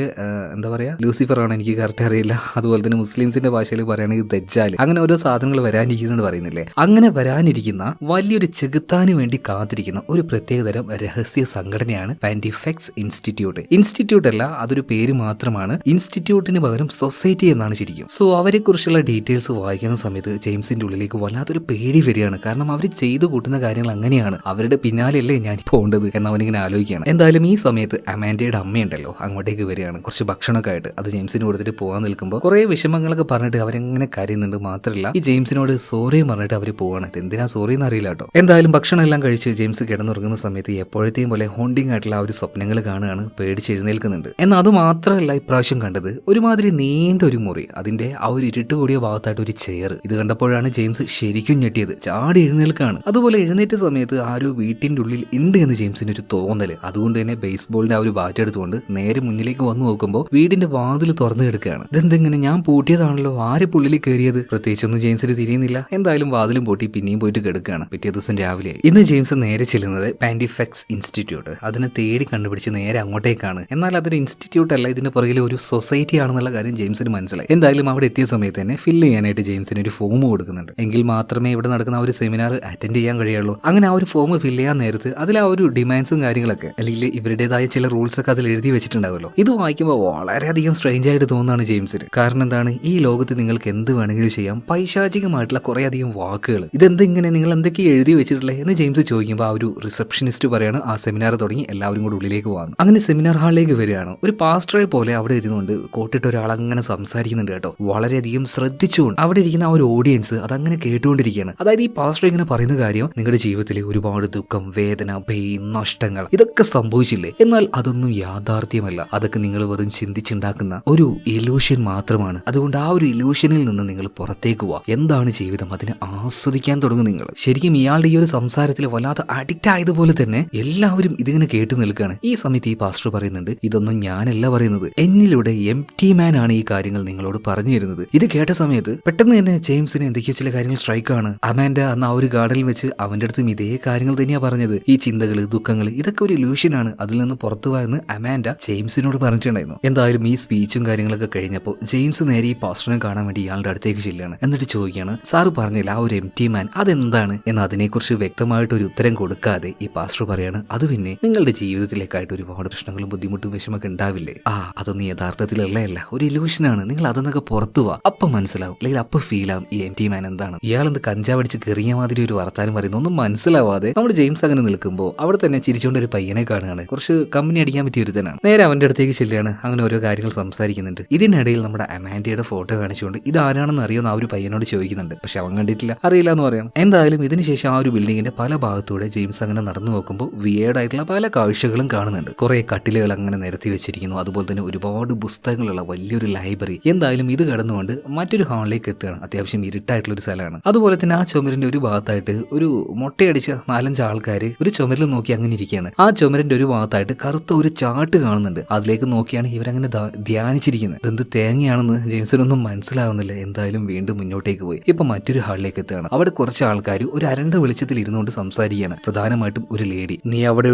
എന്താ പറയാ, ലൂസിഫർ ആണ്, എനിക്ക് കറക്റ്റ് അറിയില്ല. അതുപോലെ തന്നെ മുസ്ലിംസിന്റെ ഭാഷയിൽ പറയുകയാണെങ്കിൽ ദജ്ജാൽ, അങ്ങനെ ഓരോ സാധനങ്ങൾ വരാനിരിക്കുന്നുണ്ട് പറയുന്നില്ലേ. അങ്ങനെ വരാനിരിക്കുന്ന വലിയൊരു ചെകുത്താന് വേണ്ടി കാത്തിരിക്കുന്ന ഒരു പ്രത്യേകതരം രഹസ്യ സംഘടനയാണ് പാൻറ്റിഫെക്സ് ഇൻസ്റ്റിറ്റ്യൂട്ട്. ഇൻസ്റ്റിറ്റ്യൂട്ട് അല്ല, അതൊരു പേര് മാത്രമാണ്. ഇൻസ്റ്റിറ്റ്യൂട്ടിന് പകരം സൊസൈറ്റി എന്നാണ് ശരിക്കും. സോ അവരെ കുറിച്ചുള്ള ഡീറ്റെയിൽസ് വായിക്കുന്ന സമയത്ത് ജെയിംസിന്റെ ഉള്ളിലേക്ക് വല്ലാത്തൊരു പേടി വരികയാണ്. കാരണം അവർ ചെയ്തു കൂട്ടുന്ന കാര്യങ്ങൾ അങ്ങനെയാണ്, അവരുടെ പിന്നാലെയല്ലേ ഞാൻ പോകേണ്ടത് എന്ന് അവനിങ്ങനെ ആലോചിക്കുകയാണ്. എന്തായാലും ഈ സമയത്ത് അമാൻഡയുടെ അമ്മയുണ്ടല്ലോ അങ്ങോട്ടേക്ക് വരികയാണ്, കുറച്ച് ഭക്ഷണമൊക്കെ ആയിട്ട്. അത് ജെയിംസിന് കൊടുത്തിട്ട് പോകാൻ നിൽക്കുമ്പോൾ കുറെ വിഷമങ്ങളൊക്കെ പറഞ്ഞിട്ട് അവരെങ്ങനെ കരയുന്നുണ്ട്. മാത്രമല്ല ഈ ജെയിംസിനോട് സോറിയും പറഞ്ഞിട്ട് അവർ പോവാണ്. എന്തിനാ സോറി എന്ന് അറിയില്ല കേട്ടോ. എന്തായാലും ഭക്ഷണം എല്ലാം കഴിച്ച് ജെയിംസ് കിടന്നുറങ്ങുന്ന സമയത്ത് എപ്പോഴത്തെയും പോലെ ഹോണ്ടിങ് ആയിട്ടുള്ള ആ ഒരു സ്വപ്നങ്ങൾ കാണുകയാണ്, പേടിച്ച് എഴുന്നേൽക്കുന്നുണ്ട്. എന്നാൽ അത് മാത്രമല്ല ഇപ്രാവശ്യം കണ്ടത് ഒരുമാതിരി നീണ്ട ഒരു മുറി, അതിന്റെ ആ ഒരു ഇരുട്ട് കൂടിയ ഭാഗത്തായിട്ട് ഒരു ചെയർ. ഇത് കണ്ടപ്പോഴാണ് ജെയിംസ് ശരിക്കും ഞെട്ടിയത്. ചാടി എഴുന്നേൽക്കാണ്. അതുപോലെ എഴുന്നേറ്റ സമയത്ത് ആ ഒരു വീട്ടിന്റെ ഉള്ളിൽ ഉണ്ട് എന്ന് ജെയിംസിന് ഒരു തോന്നല്. അതുകൊണ്ട് തന്നെ ബേസ്ബോളിന്റെ ആ ഒരു ബാറ്റ് എടുത്തുകൊണ്ട് നേരെ മുന്നിലേക്ക് വന്നു നോക്കുമ്പോൾ വീടിന്റെ വാതിൽ തുറന്നു കിടക്കുകയാണ്. ഇതെന്തെങ്ങനെ, ഞാൻ പൂട്ടിയതാണല്ലോ, ആരെ പുള്ളിൽ കയറിയത്? പ്രത്യേകിച്ചൊന്നും ജെയിംസിന് തിരിയുന്നില്ല. എന്തായാലും വാതിലും പൂട്ടി പിന്നെയും പോയിട്ട് കിടക്കുകയാണ്. പിറ്റേ ദിവസം രാവിലെ ഇന്ന് ജെയിംസ് നേരെ ചെല്ലുന്നത് പാൻറ്റിഫെക്സ് ഇൻസ്റ്റിറ്റ്യൂട്ട്. അതിനെ തേടി കണ്ടുപിടിച്ച് നേരെ അങ്ങോട്ടേക്കാണ്. എന്നാൽ അതൊരു ഇൻസ്റ്റിറ്റ്യൂട്ട് അല്ല, ഇതിന് പുറകിൽ ഒരു സൊസൈറ്റി ആണെന്നുള്ള കാര്യം ജെയിംസിന് മനസ്സിലായി. എന്തായാലും അവിടെ എത്തിയ സമയത്ത് തന്നെ ഫില്ല് ചെയ്യാനായിട്ട് ജെയിംസിന് ഒരു ഫോം കൊടുക്കുന്നുണ്ട്. എങ്കിൽ മാത്രമേ ഇവിടെ നടക്കുന്ന ആ ഒരു സെമിനാർ അറ്റൻഡ് ചെയ്യാൻ കഴിയുള്ളൂ. അങ്ങനെ ആ ഒരു ഫോം ഫില്ല് ചെയ്യാൻ നേരത്ത് അതിൽ ആ ഒരു ഡിമാൻഡ്സും കാര്യങ്ങളൊക്കെ, അല്ലെങ്കിൽ ഇവരുടേതായ ചില റൂൾസ് ഒക്കെ അതിൽ എഴുതി വെച്ചിട്ടുണ്ടാവുമല്ലോ. ഇത് വായിക്കുമ്പോൾ വളരെയധികം സ്ട്രേഞ്ച് ആയിട്ട് തോന്നുന്നതാണ് ജെയിംസിന്. കാരണം എന്താണ്, ഈ ലോകത്ത് നിങ്ങൾക്ക് എന്ത് വേണമെങ്കിലും ചെയ്യാം, പൈശാചികമായിട്ടുള്ള കുറെ അധികം വാക്കുകൾ, ഇതെന്തെങ്ങനെ നിങ്ങൾ എന്തൊക്കെ എഴുതി വെച്ചിട്ടുള്ളത് എന്ന് ജെയിംസ് ചോദിക്കുമ്പോൾ ആ ഒരു റിസപ്ഷനിസ്റ്റ് പറയാണ് ആ സെമിനാർ തുടങ്ങി എല്ലാവരും കൂടെ ഉള്ളിലേക്ക് പോകുന്നു. അങ്ങനെ സെമിനാർ ഹാളിലേക്ക് വരികയാണ്. ഒരു പാസ്റ്ററെ പോലെ അവിടെ ഇരുന്നുകൊണ്ട് കോട്ടിട്ട് ഒരാൾ അങ്ങനെ സംസാരിക്കുന്നുണ്ട് കേട്ടോ, വളരെയധികം ശ്രദ്ധിച്ചുകൊണ്ട്. അവിടെ ഇരിക്കുന്ന ആ ഒരു ഓഡിയൻസ് അതങ്ങനെ കേട്ടുകൊണ്ടിരിക്കുകയാണ്. അതായത് ഈ പാസ്റ്റർ ഇങ്ങനെ പറയുന്ന കാര്യം, നിങ്ങളുടെ ജീവിതത്തിൽ ഒരുപാട് ദുഃഖം, വേദന, പെയിൻ, നഷ്ടങ്ങൾ ഇതൊക്കെ സംഭവിച്ചില്ലേ, എന്നാൽ അതൊന്നും യാഥാർത്ഥ്യമല്ല, അതൊക്കെ നിങ്ങൾ വെറും ചിന്തിച്ചുണ്ടാക്കുന്ന ഒരു ഇലൂഷൻ മാത്രമാണ്. അതുകൊണ്ട് ആ ഒരു ഇലൂഷനിൽ നിന്ന് നിങ്ങൾ പുറത്തേക്ക് പോവാ. എന്താണ് ജീവിതം, അതിനെ ആസ്വദിക്കാൻ തുടങ്ങും നിങ്ങൾ. ശരിക്കും ഇയാളുടെ ഈ ഒരു സംസാരത്തിൽ വല്ലാതെ അഡിക്റ്റ് ആയതുപോലെ തന്നെ എല്ലാവരും ഇതിങ്ങനെ കേട്ടു നിൽക്കുകയാണ്. ഈ സമയത്ത് ഈ പാസ്റ്റർ പറയുന്നുണ്ട്, ഇതൊന്നും ഞാനല്ല പറയുന്നത്, എന്നിലൂടെ എം ടി മാൻ ആണ് ഈ കാര്യങ്ങൾ നിങ്ങളോട് പറഞ്ഞു തരുന്നത്. ഇത് കേട്ട സമയത്ത് പെട്ടെന്ന് തന്നെ ജെയിംസിന് എന്തൊക്കെയോ ചില കാര്യങ്ങൾ സ്ട്രൈക്കാണ്. അമാൻഡ അന്ന് ആ ഒരു ഗാർഡനിൽ വെച്ച് അവന്റെ അടുത്തും ഇതേ കാര്യങ്ങൾ തന്നെയാ പറഞ്ഞത്. ഈ ചിന്തകള്, ദുഃഖങ്ങൾ ഇതൊക്കെ ഒരു ഇലൂഷനാണ്, അതിൽ നിന്ന് പുറത്തു പോയെന്ന് അമാൻഡ ജെയിംസിനോട് പറഞ്ഞിട്ടുണ്ടായിരുന്നു. എന്തായാലും ഈ സ്പീച്ചും കാര്യങ്ങളൊക്കെ കഴിഞ്ഞപ്പോൾ ജെയിംസ് നേരെ ഈ പാസ്റ്ററിനെ കാണാൻ വേണ്ടി ഇയാളുടെ അടുത്തേക്ക് ചെല്ലുകയാണ്. എന്നിട്ട് ചോദിക്കുകയാണ്, സാറ് പറഞ്ഞില്ല ആ ഒരു എം ടി മാൻ അതെന്താണ് എന്ന്. അതിനെക്കുറിച്ച് വ്യക്തമായിട്ട് ഒരു ഉത്തരം കൊടുക്കാതെ ഈ പാസ്റ്റർ പറയാണ്, അത് പിന്നെ നിങ്ങളുടെ ജീവിതത്തിലേക്കായിട്ട് ഒരുപാട് പ്രശ്നങ്ങളും ബുദ്ധിമുട്ടും വിഷമൊക്കെ ഉണ്ടാവില്ലേ, അതൊന്നും യഥാർത്ഥത്തിലുള്ളതല്ല, ഒരു ഇലൂഷനാണ്, നിങ്ങൾ അതൊന്നൊക്കെ പുറത്തു പോവാ, അപ്പം മനസ്സിലാവും, അല്ലെങ്കിൽ അപ്പം ഫീൽ ആവും ഈ എം ടി മാൻ എന്താണ്. ഇയാളെന്ത് കഞ്ചാവടിച്ച് കെറിയ മാതിരി ഒരു വർത്താനം പറയുന്നു, ഒന്നും മനസ്സിലാവാതെ നമ്മുടെ ജെയിംസ് അങ്ങനെ നിൽക്കുമ്പോൾ അവിടെ തന്നെ ചിരിച്ചുകൊണ്ട് ഒരു പയ്യനെ കാണുകയാണ്. കുറച്ച് കമ്പനി അടിക്കാൻ പറ്റിയ ഒരു തന്നെയാണ്. നേരെ അവന്റെ അടുത്തേക്ക് ചെല്ലുകയാണ്. അങ്ങനെ ഓരോ കാര്യങ്ങൾ സംസാരിക്കുന്നുണ്ട്. ഇതിനിടയിൽ നമ്മുടെ അമാൻഡയുടെ ഫോട്ടോ കാണിച്ചുകൊണ്ട് ഇത് ആരാണെന്ന് അറിയുന്ന ആ ഒരു പയ്യനോട് ചോദിക്കുന്നുണ്ട്. പക്ഷെ അവൻ കണ്ടിട്ടില്ല, അറിയില്ല എന്ന് പറയണം. എന്തായാലും ഇതിനുശേഷം ആ ഒരു ബിൽഡിങ്ങിന്റെ പല ഭാഗത്തൂടെ ജെയിംസ് അങ്ങനെ നടന്നു നോക്കുമ്പോൾ വിയേർഡ് ആയിട്ടുള്ള പല കാഴ്ചകളും കാണുന്നുണ്ട്. കുറെ കട്ടിലുകൾ അങ്ങനെ നിരത്തി വെച്ചിരിക്കുന്നു. അതുപോലെ തന്നെ ഒരുപാട് പുസ്തകങ്ങളുള്ള വലിയൊരു ലൈബ്രറി. എന്തായാലും ഇത് കടന്നുകൊണ്ട് മറ്റൊരു ഹാളിലേക്ക് എത്തുകയാണ്. അത്യാവശ്യം ഇരുട്ടായിട്ടുള്ള ഒരു സ്ഥലമാണ്. അതുപോലെ തന്നെ ആ ചുമരിന്റെ ഒരു ഭാഗത്തായിട്ട് ഒരു മൊട്ടയടിച്ച 4-5 ആൾക്കാർ ഒരു ചുമരിൽ നോക്കി അങ്ങനെ ഇരിക്കുകയാണ്. ആ ചുമരിന്റെ ഒരു ഭാഗത്തായിട്ട് കറുത്ത ഒരു ചാട്ട് കാണുന്നുണ്ട്. അതിലേക്ക് നോക്കിയാണ് ഇവരങ്ങനെ ധ്യാനിച്ചിരിക്കുന്നത്. എന്ത് തേങ്ങയാണെന്ന് ജെയിംസിനൊന്നും മനസ്സിലാവുന്നില്ല. എന്തായാലും വീണ്ടും മുന്നോട്ടേക്ക് പോയി ഇപ്പൊ മറ്റൊരു ഹാളിലേക്ക് എത്തുകയാണ്. അവിടെ കുറച്ച് ആൾക്കാർ ഒരു അരണ്ട വെളിച്ചത്തിൽ ഇരുന്നുകൊണ്ട് സംസാരിക്കുകയാണ്. പ്രധാനമായിട്ടും ഒരു ലേഡി. നീ അവിടെ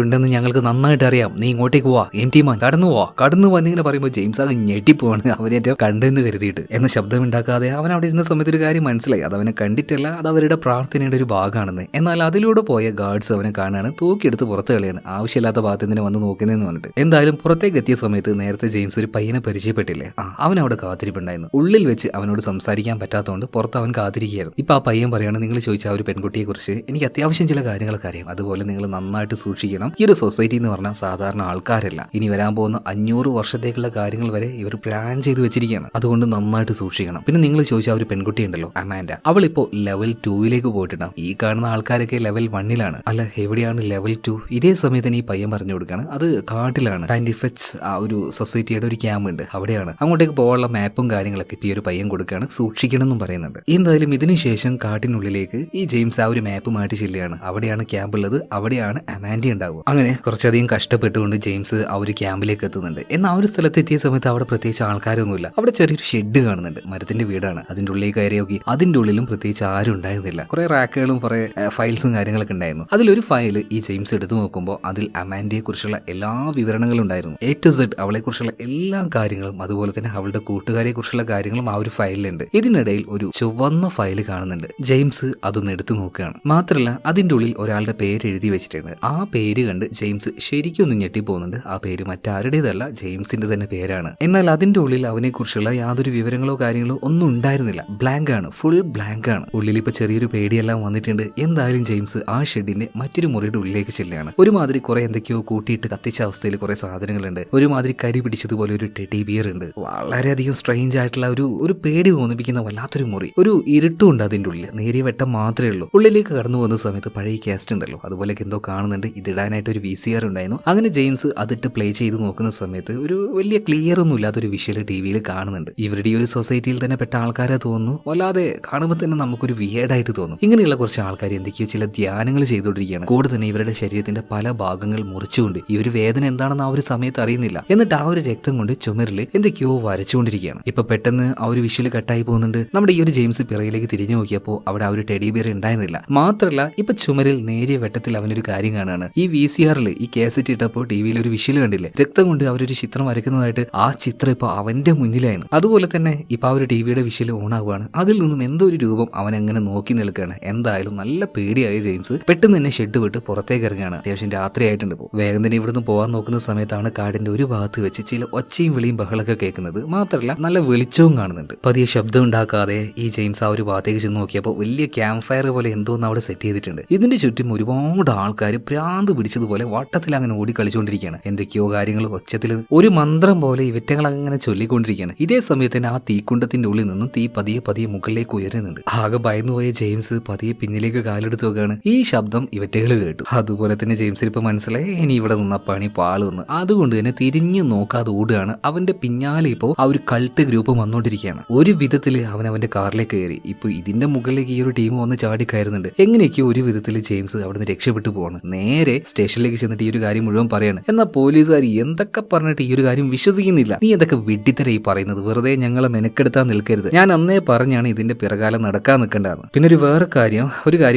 ഉണ്ടെന്ന് ഞങ്ങൾക്ക് നന്നായിട്ട് അറിയാം, നീ ഇങ്ങോട്ടേക്ക് പോവാ, എം ടി മാൻ കടന്നു വന്നിങ്ങനെ പറയുമ്പോൾ ജെയിംസ് ആകെ ഞെട്ടിപ്പോവാണ്. അവനേറ്റവും കണ്ടെന്ന് കരുതിയിട്ട്. എന്ന ശബ്ദമുണ്ടാക്കാതെ അവൻ അവിടെ ഇരുന്ന സമയത്ത് ഒരു കാര്യം മനസ്സിലായി, അത് അവനെ കണ്ടിട്ടല്ല, അത് അവരുടെ പ്രാർത്ഥനയുടെ ഒരു ഭാഗമാണെന്ന്. എന്നാൽ അതിലൂടെ പോയ ഗാർഡ്സ് അവനെ കാണാണ്, തൂക്കിയെടുത്ത് പുറത്ത് കളിയാണ്. ആവശ്യമില്ലാത്ത ഭാഗത്ത് നിന്ന് വന്ന് നോക്കുന്നതെന്ന് പറഞ്ഞിട്ട്. എന്തായാലും പുറത്തേക്ക് എത്തിയ സമയത്ത് നേരത്തെ ജെയിംസ് ഒരു പയ്യനെ പരിചയപ്പെട്ടില്ലേ, അവൻ അവിടെ കാത്തിരിപ്പുണ്ടായിരുന്നു. ഉള്ളിൽ വെച്ച് അവനോട് സംസാരിക്കാൻ പറ്റാത്തതുകൊണ്ട് പുറത്ത് അവൻ കാത്തിരിക്കുകയായിരുന്നു. ഇപ്പൊ ആ പയ്യൻ പറയാണ്, നിങ്ങൾ ചോദിച്ച ആ ഒരു പെൺകുട്ടിയെ കുറിച്ച് എനിക്ക് അത്യാവശ്യം ചില കാര്യങ്ങളൊക്കെ അറിയാം, അതുപോലെ നിങ്ങൾ നന്നായിട്ട് സൂക്ഷിക്കണം. ഈ ഒരു സൊസൈറ്റി എന്ന് പറഞ്ഞാൽ സാധാരണ ആൾക്കാരല്ല, ഇനി വരാൻ പോകുന്ന 500 വർഷത്തേക്കുള്ള കാര്യങ്ങൾ വരെ ഇവർ പ്ലാൻ ചെയ്ത് വെച്ചിരിക്കുകയാണ്, അതുകൊണ്ട് നന്നായിട്ട് സൂക്ഷിക്കണം. പിന്നെ നിങ്ങൾ ചോദിച്ച ആ ഒരു പെൺകുട്ടി ഉണ്ടല്ലോ അമാൻഡ, അവളിപ്പോ ലെവൽ 2 പോയിട്ടുണ്ടാവും. ഈ കാണുന്ന ആൾക്കാരൊക്കെ ലെവൽ 1 അല്ല, എവിടെയാണ് ലെവൽ 2? ഇതേ സമയത്ത് ഈ പയ്യൻ പറഞ്ഞു കൊടുക്കുകയാണ്, അത് കാട്ടിലാണ്. പാൻറ്റിഫെക്സ് ആ ഒരു സൊസൈറ്റിയുടെ ഒരു ക്യാമ്പ് ഉണ്ട്, അവിടെയാണ്. അങ്ങോട്ടേക്ക് പോകാനുള്ള മാപ്പും കാര്യങ്ങളൊക്കെ ഇപ്പൊ ഈ ഒരു പയ്യൻ കൊടുക്കുകയാണ്, സൂക്ഷിക്കണം എന്നും പറയുന്നുണ്ട്. എന്തായാലും ഇതിനുശേഷം കാട്ടിനുള്ളിലേക്ക് ഈ ജെയിംസ് ആ ഒരു മാപ്പ് മാറ്റി ചെല്ലുകയാണ്. അവിടെയാണ് ക്യാമ്പ് ഉള്ളത്, അവിടെയാണ് അമാൻഡി ഉണ്ടാവുക. അങ്ങനെ കുറച്ചധികം കഷ്ടപ്പെട്ടുകൊണ്ട് ജെയിംസ് ആ ഒരു ക്യാമ്പിലേക്ക് എത്തുന്നുണ്ട്. എന്നാൽ ആ ഒരു സ്ഥലത്ത് എത്തിയ സമയത്ത് അവിടെ പ്രത്യേകിച്ച് ആൾക്കാരൊന്നുമില്ല. അവിടെ ചെറിയൊരു ഷെഡ് കാണുന്നുണ്ട്, മരത്തിന്റെ വീടാണ്. അതിന്റെ ഉള്ളിൽ കയറി നോക്കി, അതിന്റെ ഉള്ളിലും പ്രത്യേകിച്ച് ആരും ഉണ്ടായിരുന്നില്ല. കുറെ റാക്കുകളും കുറെ ഫയൽസും കാര്യങ്ങളൊക്കെ ഉണ്ടായിരുന്നു. അതിലൊരു ഫയൽ ഈ ജെയിംസ് എടുത്തു നോക്കുമ്പോൾ അതിൽ അമാൻഡിയെ കുറിച്ചുള്ള എല്ലാ വിവരണങ്ങളും ഉണ്ടായിരുന്നു. A to Z അവളെ കുറിച്ചുള്ള എല്ലാ കാര്യങ്ങളും, അതുപോലെ തന്നെ അവളുടെ കൂട്ടുകാരെ കുറിച്ചുള്ള കാര്യങ്ങളും ആ ഒരു ഫയലിലുണ്ട്. ഇതിനിടയിൽ ഒരു ചുവന്ന ഫയൽ കാണുന്നുണ്ട്. ജെയിംസ് അതൊന്ന് എടുത്തു നോക്കുകയാണ്. മാത്രമല്ല അതിന്റെ ഉള്ളിൽ ഒരാളുടെ പേര് എഴുതി വെച്ചിട്ടുണ്ട്. ആ പേര് കണ്ട് ജെയിംസ് ശരിക്കും ഒന്ന് ഞെട്ടിപ്പോകുന്നുണ്ട്. ആ പേര് മറ്റാരുടേതല്ല, ജെയിംസിന്റെ തന്നെ പേരാണ്. എന്നാൽ അതിന്റെ ഉള്ളിൽ അവനെ കുറിച്ചുള്ള യാതൊരു വിവരങ്ങളോ കാര്യങ്ങളോ ഒന്നും ഉണ്ടായിരുന്നില്ല. ബ്ലാങ്ക് ആണ്, ഫുൾ ബ്ലാങ്ക് ആണ്. ഉള്ളിൽ ഇപ്പൊ ചെറിയൊരു പേടിയെല്ലാം വന്നിട്ടുണ്ട്. എന്തായാലും ജെയിംസ് ആ ഷെഡിന്റെ മറ്റൊരു മുറിയുടെ ഉള്ളിലേക്ക് ചെല്ലുകയാണ്. ഒരുമാതിരി കുറെ എന്തൊക്കെയോ കൂട്ടിയിട്ട് കത്തിച്ച അവസ്ഥയിൽ കുറെ സാധനങ്ങളുണ്ട്. ഒരുമാതിരി കരി പിടിച്ചതുപോലെ ഒരു ടെഡി ബിയർ ഉണ്ട്. വളരെയധികം സ്ട്രെയിഞ്ച് ആയിട്ടുള്ള ഒരു പേടി തോന്നിപ്പിക്കുന്ന വല്ലാത്തൊരു മുറി. ഒരു ഇരുട്ടും ഉണ്ട് അതിന്റെ ഉള്ളിൽ, നേരിയ വെട്ടം മാത്രമേ ഉള്ളൂ. ഉള്ളിലേക്ക് കടന്നു പോകുന്ന സമയത്ത് പഴയ കാസ്റ്റ് ഉണ്ടല്ലോ, അതുപോലെയൊക്കെ എന്തോ കാണുന്നുണ്ട്. ഇതിടാനായിട്ട് ഒരു VCR ഉണ്ടായിരുന്നു. അങ്ങനെ ജെയിംസ് അതിട്ട് പ്ലേ ചെയ്ത് നോക്കുന്ന സമയത്ത് ഒരു വലിയ ക്ലിയർ ഒന്നും ഇല്ലാത്തൊരു വിഷ്വൽ ടിവിയിൽ കാണുന്നുണ്ട്. ഇവരുടെ ഈ ഒരു സൊസൈറ്റിയിൽ തന്നെ പെട്ട ആൾക്കാരെ തോന്നുന്നു. വല്ലാതെ കാണുമ്പോൾ തന്നെ നമുക്കൊരു വിയേഡായിട്ട് തോന്നും. ഇങ്ങനെയുള്ള കുറച്ച് ആൾക്കാർ എന്തൊക്കെയോ ചില ധ്യാനങ്ങൾ ചെയ്തുകൊണ്ടിരിക്കുകയാണ്. കൂടെ തന്നെ ഇവരുടെ ശരീരത്തിന്റെ പല ഭാഗങ്ങൾ മുറിച്ചുകൊണ്ട് ഈ ഒരു വേദന എന്താണെന്ന് ആ ഒരു സമയത്ത് അറിയുന്നില്ല. എന്നിട്ട് ആ ഒരു രക്തം കൊണ്ട് ചുമരിൽ എന്തൊക്കെയോ വരച്ചുകൊണ്ടിരിക്കുകയാണ്. ഇപ്പൊ പെട്ടെന്ന് ആ ഒരു വിഷ്വൽ കട്ടായി പോകുന്നുണ്ട്. നമ്മുടെ ഈ ഒരു ജെയിംസ് പിറകിലേക്ക് തിരിഞ്ഞു നോക്കിയപ്പോൾ അവിടെ ആ ഒരു ടെഡി ബിയർ ഉണ്ടായിരുന്നില്ല. മാത്രമല്ല ഇപ്പൊ ചുമരിൽ നേരിയ വെട്ടത്തിൽ അവനൊരു കാര്യം കാണാണ്. ഈ VCRൽ ഈ കാസറ്റ് ഇട്ടപ്പോൾ ടിവിയിൽ ഒരു വിഷ്വൽ കണ്ടില്ലേ, രക്തം കൊണ്ട് അവരൊരു ചിത്രം വരയ്ക്കുന്നതായിട്ട്. ആ ചിത്രം ഇപ്പൊ അവന്റെ മുന്നിലാണ്. അതുപോലെ തന്നെ ഇപ്പൊ ആ ഒരു ടിവിയുടെ വിഷ്വൽ ഓൺ ആവുകയാണ്. അതിൽ നിന്നും എന്തോ ഒരു രൂപം അവൻ അങ്ങനെ നോക്കി നിൽക്കുകയാണ്. എന്തായാലും നല്ല പേടിയായ ജെയിംസ് പെട്ടെന്ന് തന്നെ ഷെഡ് വിട്ട് പുറത്തേക്ക് ഇറങ്ങുകയാണ്. അത്യാവശ്യം രാത്രി ആയിട്ടുണ്ട്. വേഗം തന്നെ ഇവിടുന്ന് പോകാൻ നോക്കുന്ന സമയത്താണ് കാടിന്റെ ഒരു ഭാഗത്ത് വെച്ച് ചില ഒച്ചയും വിളിയും ബഹളൊക്കെ കേൾക്കുന്നത്. മാത്രമല്ല നല്ല വെളിച്ചവും കാണുന്നുണ്ട്. പതിയെ ശബ്ദം ഉണ്ടാക്കാതെ ഈ ജെയിംസ് ആ ഒരു ഭാഗത്തേക്ക് ചെന്ന് നോക്കിയപ്പോൾ വലിയ ക്യാമ്പ് ഫയർ പോലെ എന്തോന്ന് അവിടെ സെറ്റ് ചെയ്തിട്ടുണ്ട്. ഇതിന്റെ ചുറ്റും ഒരുപാട് ആൾക്കാർ ഭ്രാന്ത് പിടിച്ചതുപോലെ വട്ടത്തിൽ അങ്ങനെ ഓടി കളിച്ചുകൊണ്ടിരിക്കുകയാണ്. എന്തൊക്കെയോ കാര്യങ്ങൾ ഒച്ചത്തിൽ ഒരു മന്ത്രം പോലെ ഇവറ്റങ്ങൾ അങ്ങനെ ചൊല്ലിക്കൊണ്ടിരിക്കുകയാണ്. ഇതേ സമയത്ത് തന്നെ ആ തീക്കുണ്ടത്തിന്റെ ഉള്ളിൽ നിന്നും തീ പതിയെ പതിയെ മുകളിലേക്ക് ഉയരുന്നുണ്ട്. ആകെ ഭയന്നുപോയ ജെയിംസ് പതിയെ പിന്നിലേക്ക് കാലെടുത്ത് നോക്കുകയാണ്. ഈ ശബ്ദം ഇവറ്റകൾ കേട്ടു. അതുപോലെ തന്നെ ജെയിംസിന് ഇപ്പൊ മനസ്സിലായി ഇനി ഇവിടെ നിന്ന പണി പാളുന്നു. അതുകൊണ്ട് തന്നെ തിരിഞ്ഞു നോക്കാതെ ഓടുകയാണ്. അവന്റെ പിന്നാലെ ഇപ്പോ ആ ഒരു കൾട്ട് ഗ്രൂപ്പ് വന്നോണ്ടിരിക്കുകയാണ്. ഒരു വിധത്തില് അവൻ അവന്റെ കാറിലേക്ക് കയറി. ഇപ്പൊ ഇതിന്റെ മുകളിലേക്ക് ഈ ഒരു ടീം വന്ന് ചാടി കയറുന്നുണ്ട്. എങ്ങനെയൊക്കെയോ ഒരു വിധത്തിൽ ജെയിംസ് അവിടുന്ന് രക്ഷപ്പെട്ടു പോവാണ്. നേരെ സ്റ്റേഷനിലേക്ക് ചെന്നിട്ട് ഈ ഒരു കാര്യം മുഴുവൻ പറയാണ്. എന്നാൽ പോലീസുകാർ എന്തൊക്കെ പറഞ്ഞിട്ട് ഈ ഒരു കാര്യം വിശ്വസിക്കുന്നില്ല. നീ എന്തൊക്കെ വിഡ്ഢിത്തര ഈ പറയുന്നത്, വെറുതെ ഞങ്ങളെ മെനക്കെടുത്താൻ നിൽക്കരുത്. ഞാൻ അന്നേ പറഞ്ഞാണ് ഇതിന്റെ പിറകാലം നടക്കാൻ നിൽക്കേണ്ടതെന്ന്. പിന്നെ ഒരു കാര്യം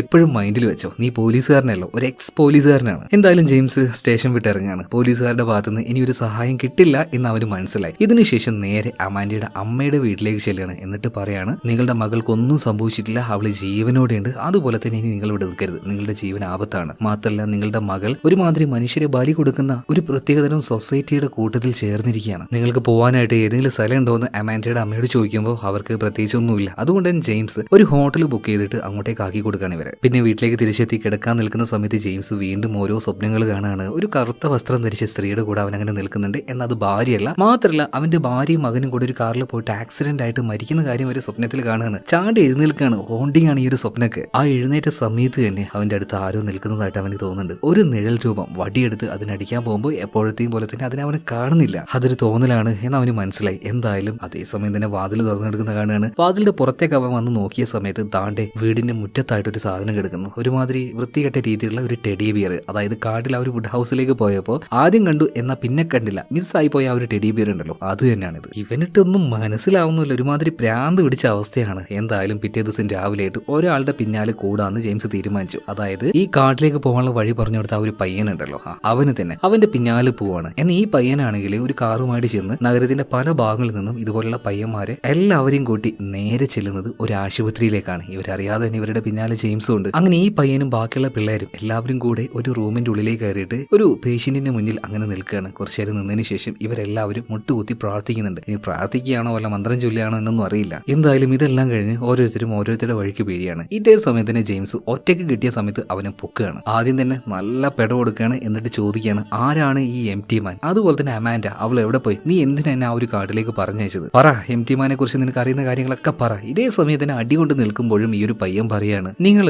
ഇപ്പോഴും മൈൻഡിൽ വെച്ചോ, നീ പോലീസുകാരനല്ലോ, ഒരു എക്സ് പോലീസുകാരനാണ്. എന്തായാലും ജെയിംസ് സ്റ്റേഷൻ വിട്ടിറങ്ങാണ്. പോലീസുകാരുടെ ഭാഗത്തുനിന്ന് ഇനി ഒരു സഹായം കിട്ടില്ല എന്ന് അവന് മനസ്സിലായി. ഇതിനുശേഷം നേരെ അമാൻഡിയുടെ അമ്മയുടെ വീട്ടിലേക്ക് ചെല്ലുകയാണ്. എന്നിട്ട് പറയാണ്, നിങ്ങളുടെ മകൾക്കൊന്നും സംഭവിച്ചിട്ടില്ല, അവള് ജീവനോടെയുണ്ട്. അതുപോലെ തന്നെ ഇനി നിങ്ങൾ ഇവിടെ നിൽക്കരുത്, നിങ്ങളുടെ ജീവൻ ആപത്താണ്. മാത്രമല്ല നിങ്ങളുടെ മകൾ ഒരുമാതിരി മനുഷ്യരെ ബലി കൊടുക്കുന്ന ഒരു പ്രത്യേകതരം സൊസൈറ്റിയുടെ കൂട്ടത്തിൽ ചേർന്നിരിക്കുകയാണ്. നിങ്ങൾക്ക് പോകാനായിട്ട് ഏതെങ്കിലും സ്ഥലം ഉണ്ടോ എന്ന് അമാൻഡയുടെ അമ്മയോട് ചോദിക്കുമ്പോൾ അവർക്ക് പ്രത്യേകിച്ചൊന്നുമില്ല. അതുകൊണ്ട് തന്നെ ജെയിംസ് ഒരു ഹോട്ടൽ ബുക്ക് ചെയ്തിട്ട് അങ്ങോട്ടേക്ക് ആക്കി കൊടുക്കുകയാണ് ഇവരെ. പിന്നെ വീട്ടിലേക്ക് തിരിച്ചെത്തി കിടക്കാൻ നിൽക്കുന്ന സമയത്ത് ജെയിംസ് വീണ്ടും ഓരോ സ്വപ്നങ്ങൾ കാണാണ്. ഒരു കറുത്ത വസ്ത്രം ധരിച്ച സ്ത്രീയുടെ കൂടെ അവൻ അങ്ങനെ നിൽക്കുന്നുണ്ട്. എന്നാൽ അത് ഭാര്യയല്ല. മാത്രമല്ല അവന്റെ ഭാര്യയും മകനും കൂടെ ഒരു കാറിൽ പോയിട്ട് ആക്സിഡന്റ് ആയിട്ട് മരിക്കുന്ന കാര്യം ഒരു സ്വപ്നത്തിൽ കാണുകയാണ്. ചാടി എഴുന്നേൽക്കാണ്. ഹോണ്ടിങ് ആണ് ഈ ഒരു സ്വപ്നക്ക്. ആ എഴുന്നേറ്റ സമയത്ത് തന്നെ അവന്റെ അടുത്ത് ആരോ നിൽക്കുന്നതായിട്ട് അവന് തോന്നുന്നുണ്ട്. ഒരു നിഴൽ രൂപം വടിയെടുത്ത് അതിനടിക്കാൻ പോകുമ്പോൾ എപ്പോഴത്തെയും പോലെ തന്നെ അതിനെ അവന് കാണുന്നില്ല. അതൊരു തോന്നലാണ് എന്ന് അവന് മനസ്സിലായി. എന്തായാലും അതേസമയം തന്നെ വാതിൽ തുറന്നെടുക്കുന്ന കാണുകയാണ്. വാതിലിന്റെ പുറത്തേക്ക് അവൻ വന്ന് നോക്കിയ സമയത്ത് താണ്ടെ വീടിന്റെ മുറ്റത്തായിട്ട് ഒരു സാധനം കിടക്കുന്നു. ഒരുമാതിരി വൃത്തികെട്ട രീതിയിലുള്ള ഒരു ടെഡി ബിയർ. അതായത് കാട്ടിൽ ആ ഒരു വുഡ് ഹൗസിലേക്ക് പോയപ്പോൾ ആദ്യം കണ്ടു, എന്നാൽ പിന്നെ കണ്ടില്ല, മിസ്സായി പോയ ആ ഒരു ടെഡി ബിയർ ഉണ്ടല്ലോ, അത് തന്നെയാണിത്. ഇവനിട്ടൊന്നും മനസ്സിലാവുന്നില്ല. ഒരുമാതിരി പ്രാന്ത് പിടിച്ച അവസ്ഥയാണ്. എന്തായാലും പിറ്റേ ദിവസം രാവിലെ ആയിട്ട് ഒരാളുടെ പിന്നാലെ കൂടാന്ന് ജെയിംസ് തീരുമാനിച്ചു. അതായത് ഈ കാട്ടിലേക്ക് പോകാനുള്ള വഴി പറഞ്ഞു കൊടുത്ത ആ ഒരു പയ്യനുണ്ടല്ലോ, അവന് തന്നെ അവന്റെ പിന്നാലെ പോവാണ്. എന്നാൽ ഈ പയ്യനാണെങ്കിൽ ഒരു കാറുമായിട്ട് ചെന്ന് നഗരത്തിന്റെ പല ഭാഗങ്ങളിൽ നിന്നും ഇതുപോലുള്ള പയ്യന്മാരെ എല്ലാവരെയും കൂട്ടി നേരെ ചെല്ലുന്നത് ഒരു ആശുപത്രിയിലേക്കാണ്. ഇവരറിയാതെ തന്നെ ഇവരുടെ പിന്നാലെ ജെയിംസും ഉണ്ട്. അങ്ങനെ ഈ പയ്യനും ബാക്കിയുള്ള പിള്ളേരും എല്ലാവരും കൂടെ ഒരു റൂമിന്റെ ഉള്ളിലേക്ക് കയറിയിട്ട് ഒരു പേഷ്യന്റിന്റെ മുന്നിൽ അങ്ങനെ നിൽക്കുകയാണ്. കുറച്ചു നേരം നിന്നതിന് ശേഷം ഇവരെല്ലാവരും മുട്ടുകുത്തി പ്രാർത്ഥിക്കുന്നുണ്ട്. ഇനി പ്രാർത്ഥിക്കുകയാണോ വല്ല മന്ത്രം ചൊല്ലിയാണോ എന്നൊന്നും അറിയില്ല. എന്തായാലും ഇതെല്ലാം കഴിഞ്ഞ് ഓരോരുത്തരുടെ വഴിക്ക് പേരിയാണ്. ഇതേ സമയത്ത് തന്നെ ജെയിംസ് ഒറ്റയ്ക്ക് കിട്ടിയ സമയത്ത് അവനെ പൊക്കുകയാണ്. ആദ്യം തന്നെ നല്ല പെട കൊടുക്കുകയാണ്. എന്നിട്ട് ചോദിക്കുകയാണ്, ആരാണ് ഈ എംടി മാൻ? അതുപോലെ തന്നെ അമാൻഡ, അവൾ എവിടെ പോയി? നീ എന്തിനാ എന്നെ ആ ഒരു കാട്ടിലേക്ക് പറഞ്ഞയച്ചത്? പറ, എംടി മാനെ കുറിച്ച് നിനക്ക് അറിയുന്ന കാര്യങ്ങളൊക്കെ പറ. ഇതേ സമയത്ത് തന്നെ അടികൊണ്ട് നിൽക്കുമ്പോഴും ഈ ഒരു പയ്യൻ പറയാണ്, നിങ്ങൾ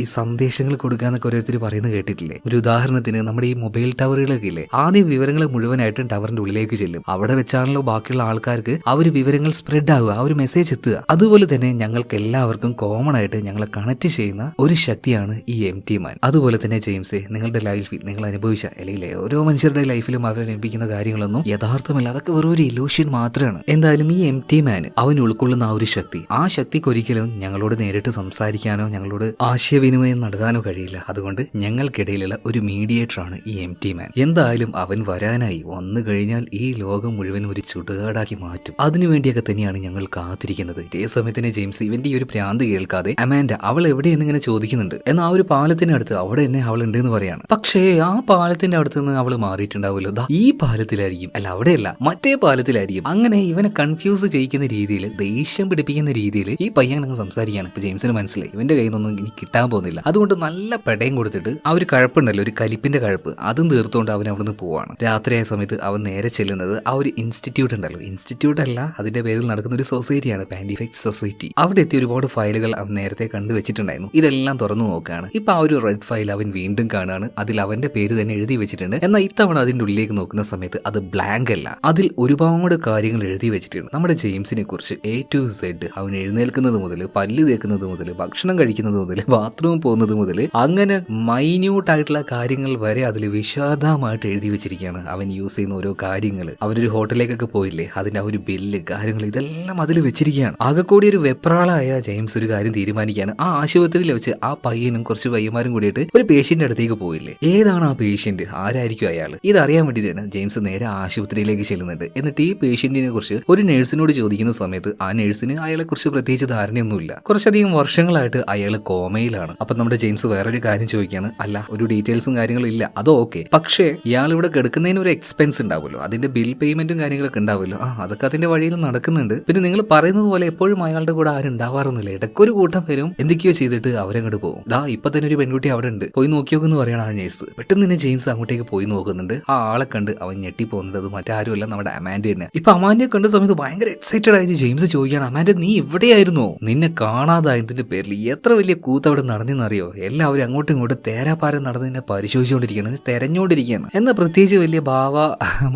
ഈ സന്ദേശങ്ങൾ കൊടുക്കാന്നൊക്കെ ഓരോരുത്തർ പറയുന്നത് കേട്ടിട്ടില്ലേ? ഒരു ഉദാഹരണത്തിന് നമ്മുടെ ഈ മൊബൈൽ ടവറുകളൊക്കെ ഇല്ലേ, ആദ്യം വിവരങ്ങൾ മുഴുവനായിട്ടും ടവറിന്റെ ഉള്ളിലേക്ക് ചെല്ലും. അവിടെ വെച്ചാണല്ലോ ബാക്കിയുള്ള ആൾക്കാർക്ക് ആ ഒരു വിവരങ്ങൾ സ്പ്രെഡ് ആവുക, ആ ഒരു മെസ്സേജ് എത്തുക. അതുപോലെ തന്നെ ഞങ്ങൾക്ക് എല്ലാവർക്കും കോമൺ ആയിട്ട് ഞങ്ങളെ കണക്ട് ചെയ്യുന്ന ഒരു ശക്തിയാണ് ഈ എം ടി മാൻ. അതുപോലെ തന്നെ ജെയിംസെ, നിങ്ങളുടെ ലൈഫിൽ നിങ്ങൾ അനുഭവിച്ച അല്ലെങ്കിൽ ഓരോ മനുഷ്യരുടെ ലൈഫിലും അവർ അനുഭവിക്കുന്ന കാര്യങ്ങളൊന്നും യഥാർത്ഥമല്ല, അതൊക്കെ വെറും ഒരു ഇലൂഷൻ മാത്രമാണ്. എന്തായാലും ഈ എം ടി മാൻ അവൻ ഉൾക്കൊള്ളുന്ന ആ ഒരു ശക്തി, ആ ശക്തിക്ക് ഒരിക്കലും ഞങ്ങളോട് നേരിട്ട് സംസാരിക്കാനോ ഞങ്ങളോട് ആശയവിനിമയം നടത്താനോ കഴിയില്ല. അതുകൊണ്ട് ഞങ്ങൾക്കിടയിലുള്ള ഒരു മീഡിയേറ്റർ ആണ് ഈ എം ടി മാൻ. എന്തായാലും അവൻ വരാനായി വന്നു കഴിഞ്ഞാൽ ഈ ലോകം മുഴുവൻ ഒരു ചുടുകാടാക്കി മാറ്റും. അതിനുവേണ്ടിയൊക്കെ തന്നെയാണ് ഞങ്ങൾ കാത്തിരിക്കുന്നത്. ഇതേ സമയത്തിന് ജെയിംസ് ഇവന്റെ ഈ ഒരു ഭ്രാന്ത് കേൾക്കാതെ അമാൻഡ അവൾ എവിടെയെന്ന് ഇങ്ങനെ ചോദിക്കുന്നുണ്ട്. എന്നാൽ ആ ഒരു പാലത്തിന്റെ അടുത്ത് അവിടെ തന്നെ അവൾ ഉണ്ട് എന്ന് പറയാണ്. പക്ഷേ ആ പാലത്തിന്റെ അടുത്ത് നിന്ന് അവൾ മാറിയിട്ടുണ്ടാവുമല്ലോ, ദാ ഈ പാലത്തിലായിരിക്കും, അല്ല അവിടെയല്ല മറ്റേ പാലത്തിലായിരിക്കും. അങ്ങനെ ഇവനെ കൺഫ്യൂസ് ചെയ്യിക്കുന്ന രീതിയിൽ, ദേഷ്യം പിടിപ്പിക്കുന്ന രീതിയിൽ ഈ പയ്യൻ അങ്ങ് സംസാരിക്കുകയാണ്. ഇപ്പൊ ജെയിംസിന് മനസ്സിലായി ഇവന്റെ കയ്യിൽ നിന്നൊന്നും ഇനി കിട്ടാൻ പോകുന്നില്ല. അതുകൊണ്ട് നല്ല പെടയും കൊടുത്തിട്ട് ആ ഒരു കഴപ്പുണ്ടല്ലോ, ഒരു കലിപ്പിന്റെ കഴപ്പ്, അതും തീർത്തുകൊണ്ട് അവൻ അവിടുന്ന് പോവാണ്. രാത്രിയായ സമയത്ത് അവൻ നേരെ ചെല്ലുന്നത് ആ ഒരു ഇൻസ്റ്റിറ്റ്യൂട്ട് ഉണ്ടല്ലോ, ഇൻസ്റ്റിറ്റ്യൂട്ട് അല്ല അതിന്റെ പേരിൽ നടക്കുന്ന ഒരു സൊസൈറ്റിയാണ്, പാൻഡിഫെക്ട് സൊസൈറ്റി. അവിടെ എത്തി ഒരുപാട് ഫയലുകൾ അവൻ നേരത്തെ കണ്ടുവച്ചിട്ടുണ്ടായിരുന്നു. ഇതെല്ലാം തുറന്നു നോക്കുകയാണ്. ഇപ്പൊ ആ ഒരു റെഡ് ഫയൽ അവൻ വീണ്ടും കാണുകയാണ്. അതിൽ അവന്റെ പേര് തന്നെ എഴുതി വെച്ചിട്ടുണ്ട്. എന്നാൽ ഇത്തവണ അതിന്റെ ഉള്ളിലേക്ക് നോക്കുന്ന സമയത്ത് അത് ബ്ലാങ്ക് അല്ല, അതിൽ ഒരുപാട് കാര്യങ്ങൾ എഴുതി വെച്ചിട്ടുണ്ട് നമ്മുടെ ജെയിംസിനെ കുറിച്ച്. A to Z, അവൻ എഴുന്നേൽക്കുന്നത് മുതൽ, പല്ല് തേക്കുന്നത് മുതൽ, ഭക്ഷണം കഴിക്കുന്നത് മുതൽ, ബാത്റൂം പോകുന്നത് മുതൽ, അങ്ങനെ മൈന്യൂട്ട് ആയിട്ടുള്ള കാര്യങ്ങൾ വരെ അതിൽ വിശദമായിട്ട് എഴുതി വെച്ചിരിക്കുകയാണ്. അവൻ യൂസ് ചെയ്യുന്ന ഓരോ കാര്യങ്ങൾ, അവരൊരു ഹോട്ടലിലേക്കൊക്കെ പോയില്ലേ അതിന്റെ ആ ഒരു ബില്ല്, കാര്യങ്ങൾ ഇതെല്ലാം അതിൽ വെച്ചിരിക്കുകയാണ്. ആകെ കൂടി ഒരു വെപ്രാളായ ജെയിംസ് ഒരു കാര്യം തീരുമാനിക്കുകയാണ്. ആ ആശുപത്രിയിൽ വെച്ച് ആ പയ്യനും കുറച്ച് പയ്യന്മാരും കൂടിയിട്ട് ഒരു പേഷ്യന്റ് അടുത്തേക്ക് പോയില്ലേ, ഏതാണ് ആ പേഷ്യന്റ്, ആരായിരിക്കും അയാൾ, ഇതറിയാൻ വേണ്ടി തന്നെ ജെയിംസ് നേരെ ആശുപത്രിയിലേക്ക് ചെല്ലുന്നുണ്ട്. എന്നിട്ട് ഈ പേഷ്യന്റിനെ കുറിച്ച് ഒരു നഴ്സിനോട് ചോദിക്കുന്ന സമയത്ത് ആ നഴ്സിന് അയാളെ കുറിച്ച് പ്രത്യേകിച്ച് ധാരണയൊന്നുമില്ല. കുറച്ചധികം വർഷങ്ങളായിട്ട് അയാൾ കോമയിലാണ്. അപ്പൊ നമ്മുടെ ജെയിംസ് വേറൊരു കാര്യം ചോദിക്കുകയാണ്, അല്ല ഒരു ഡീറ്റെയിൽസും കാര്യങ്ങളും ഇല്ല, അതോ ഓക്കെ, പക്ഷേ ഇയാൾ ഇവിടെ കിടക്കുന്നതിന് ഒരു എക്സ്പെൻസ് ഉണ്ടാവുമല്ലോ, അതിന്റെ ബിൽ പേയ്മെന്റും കാര്യങ്ങളൊക്കെ ഉണ്ടാവുമല്ലോ, അതൊക്കെ അതിന്റെ വഴിയിൽ നടക്കുന്നുണ്ട്. പിന്നെ നിങ്ങൾ പറയുന്നത് പോലെ എപ്പോഴും അയാളുടെ കൂടെ ആരും ഉണ്ടാവാറൊന്നുമില്ല, ഇടയ്ക്കൊരു കൂട്ടം വരും, എന്തൊക്കെയോ ചെയ്തിട്ട് അവരങ്ങോട്ട് പോകും. ദാ ഇപ്പൊ തന്നെ ഒരു പെൺകുട്ടി അവിടെ ഉണ്ട്, പോയി നോക്കിയോക്കെന്ന് പറയണം ആ നേഴ്സ്. പെട്ടെന്ന് തന്നെ ജെയിംസ് അങ്ങോട്ടേക്ക് പോയി നോക്കുന്നുണ്ട്. ആ ആളെ കണ്ട് അവൻ ഞെട്ടി പോകുന്നത് അത് മറ്റാരുമല്ല നമ്മുടെ അമാൻഡ തന്നെ. ഇപ്പൊ അമാൻഡയെ കണ്ട സമയത്ത് ഭയങ്കര എക്സൈറ്റഡ് ആയിട്ട് ജെയിംസ് ചോദിക്കുകയാണ്, അമാൻഡ നീ എവിടെയായിരുന്നോ, നിന്നെ കാണാതായതിന്റെ പേരിൽ എത്ര വലിയ കൂത്ത് അവിടെ നടന്നെന്നറിയോ, എല്ലാവരും അങ്ങോട്ടും ഇങ്ങോട്ടും തേരാപ്പാരം നടന്നതിനെ പരിശോധിച്ചുകൊണ്ടിരിക്കുകയാണ്, തെരഞ്ഞുകൊണ്ടിരിക്കുകയാണ്. എന്നാൽ പ്രത്യേകിച്ച് വലിയ ഭാവ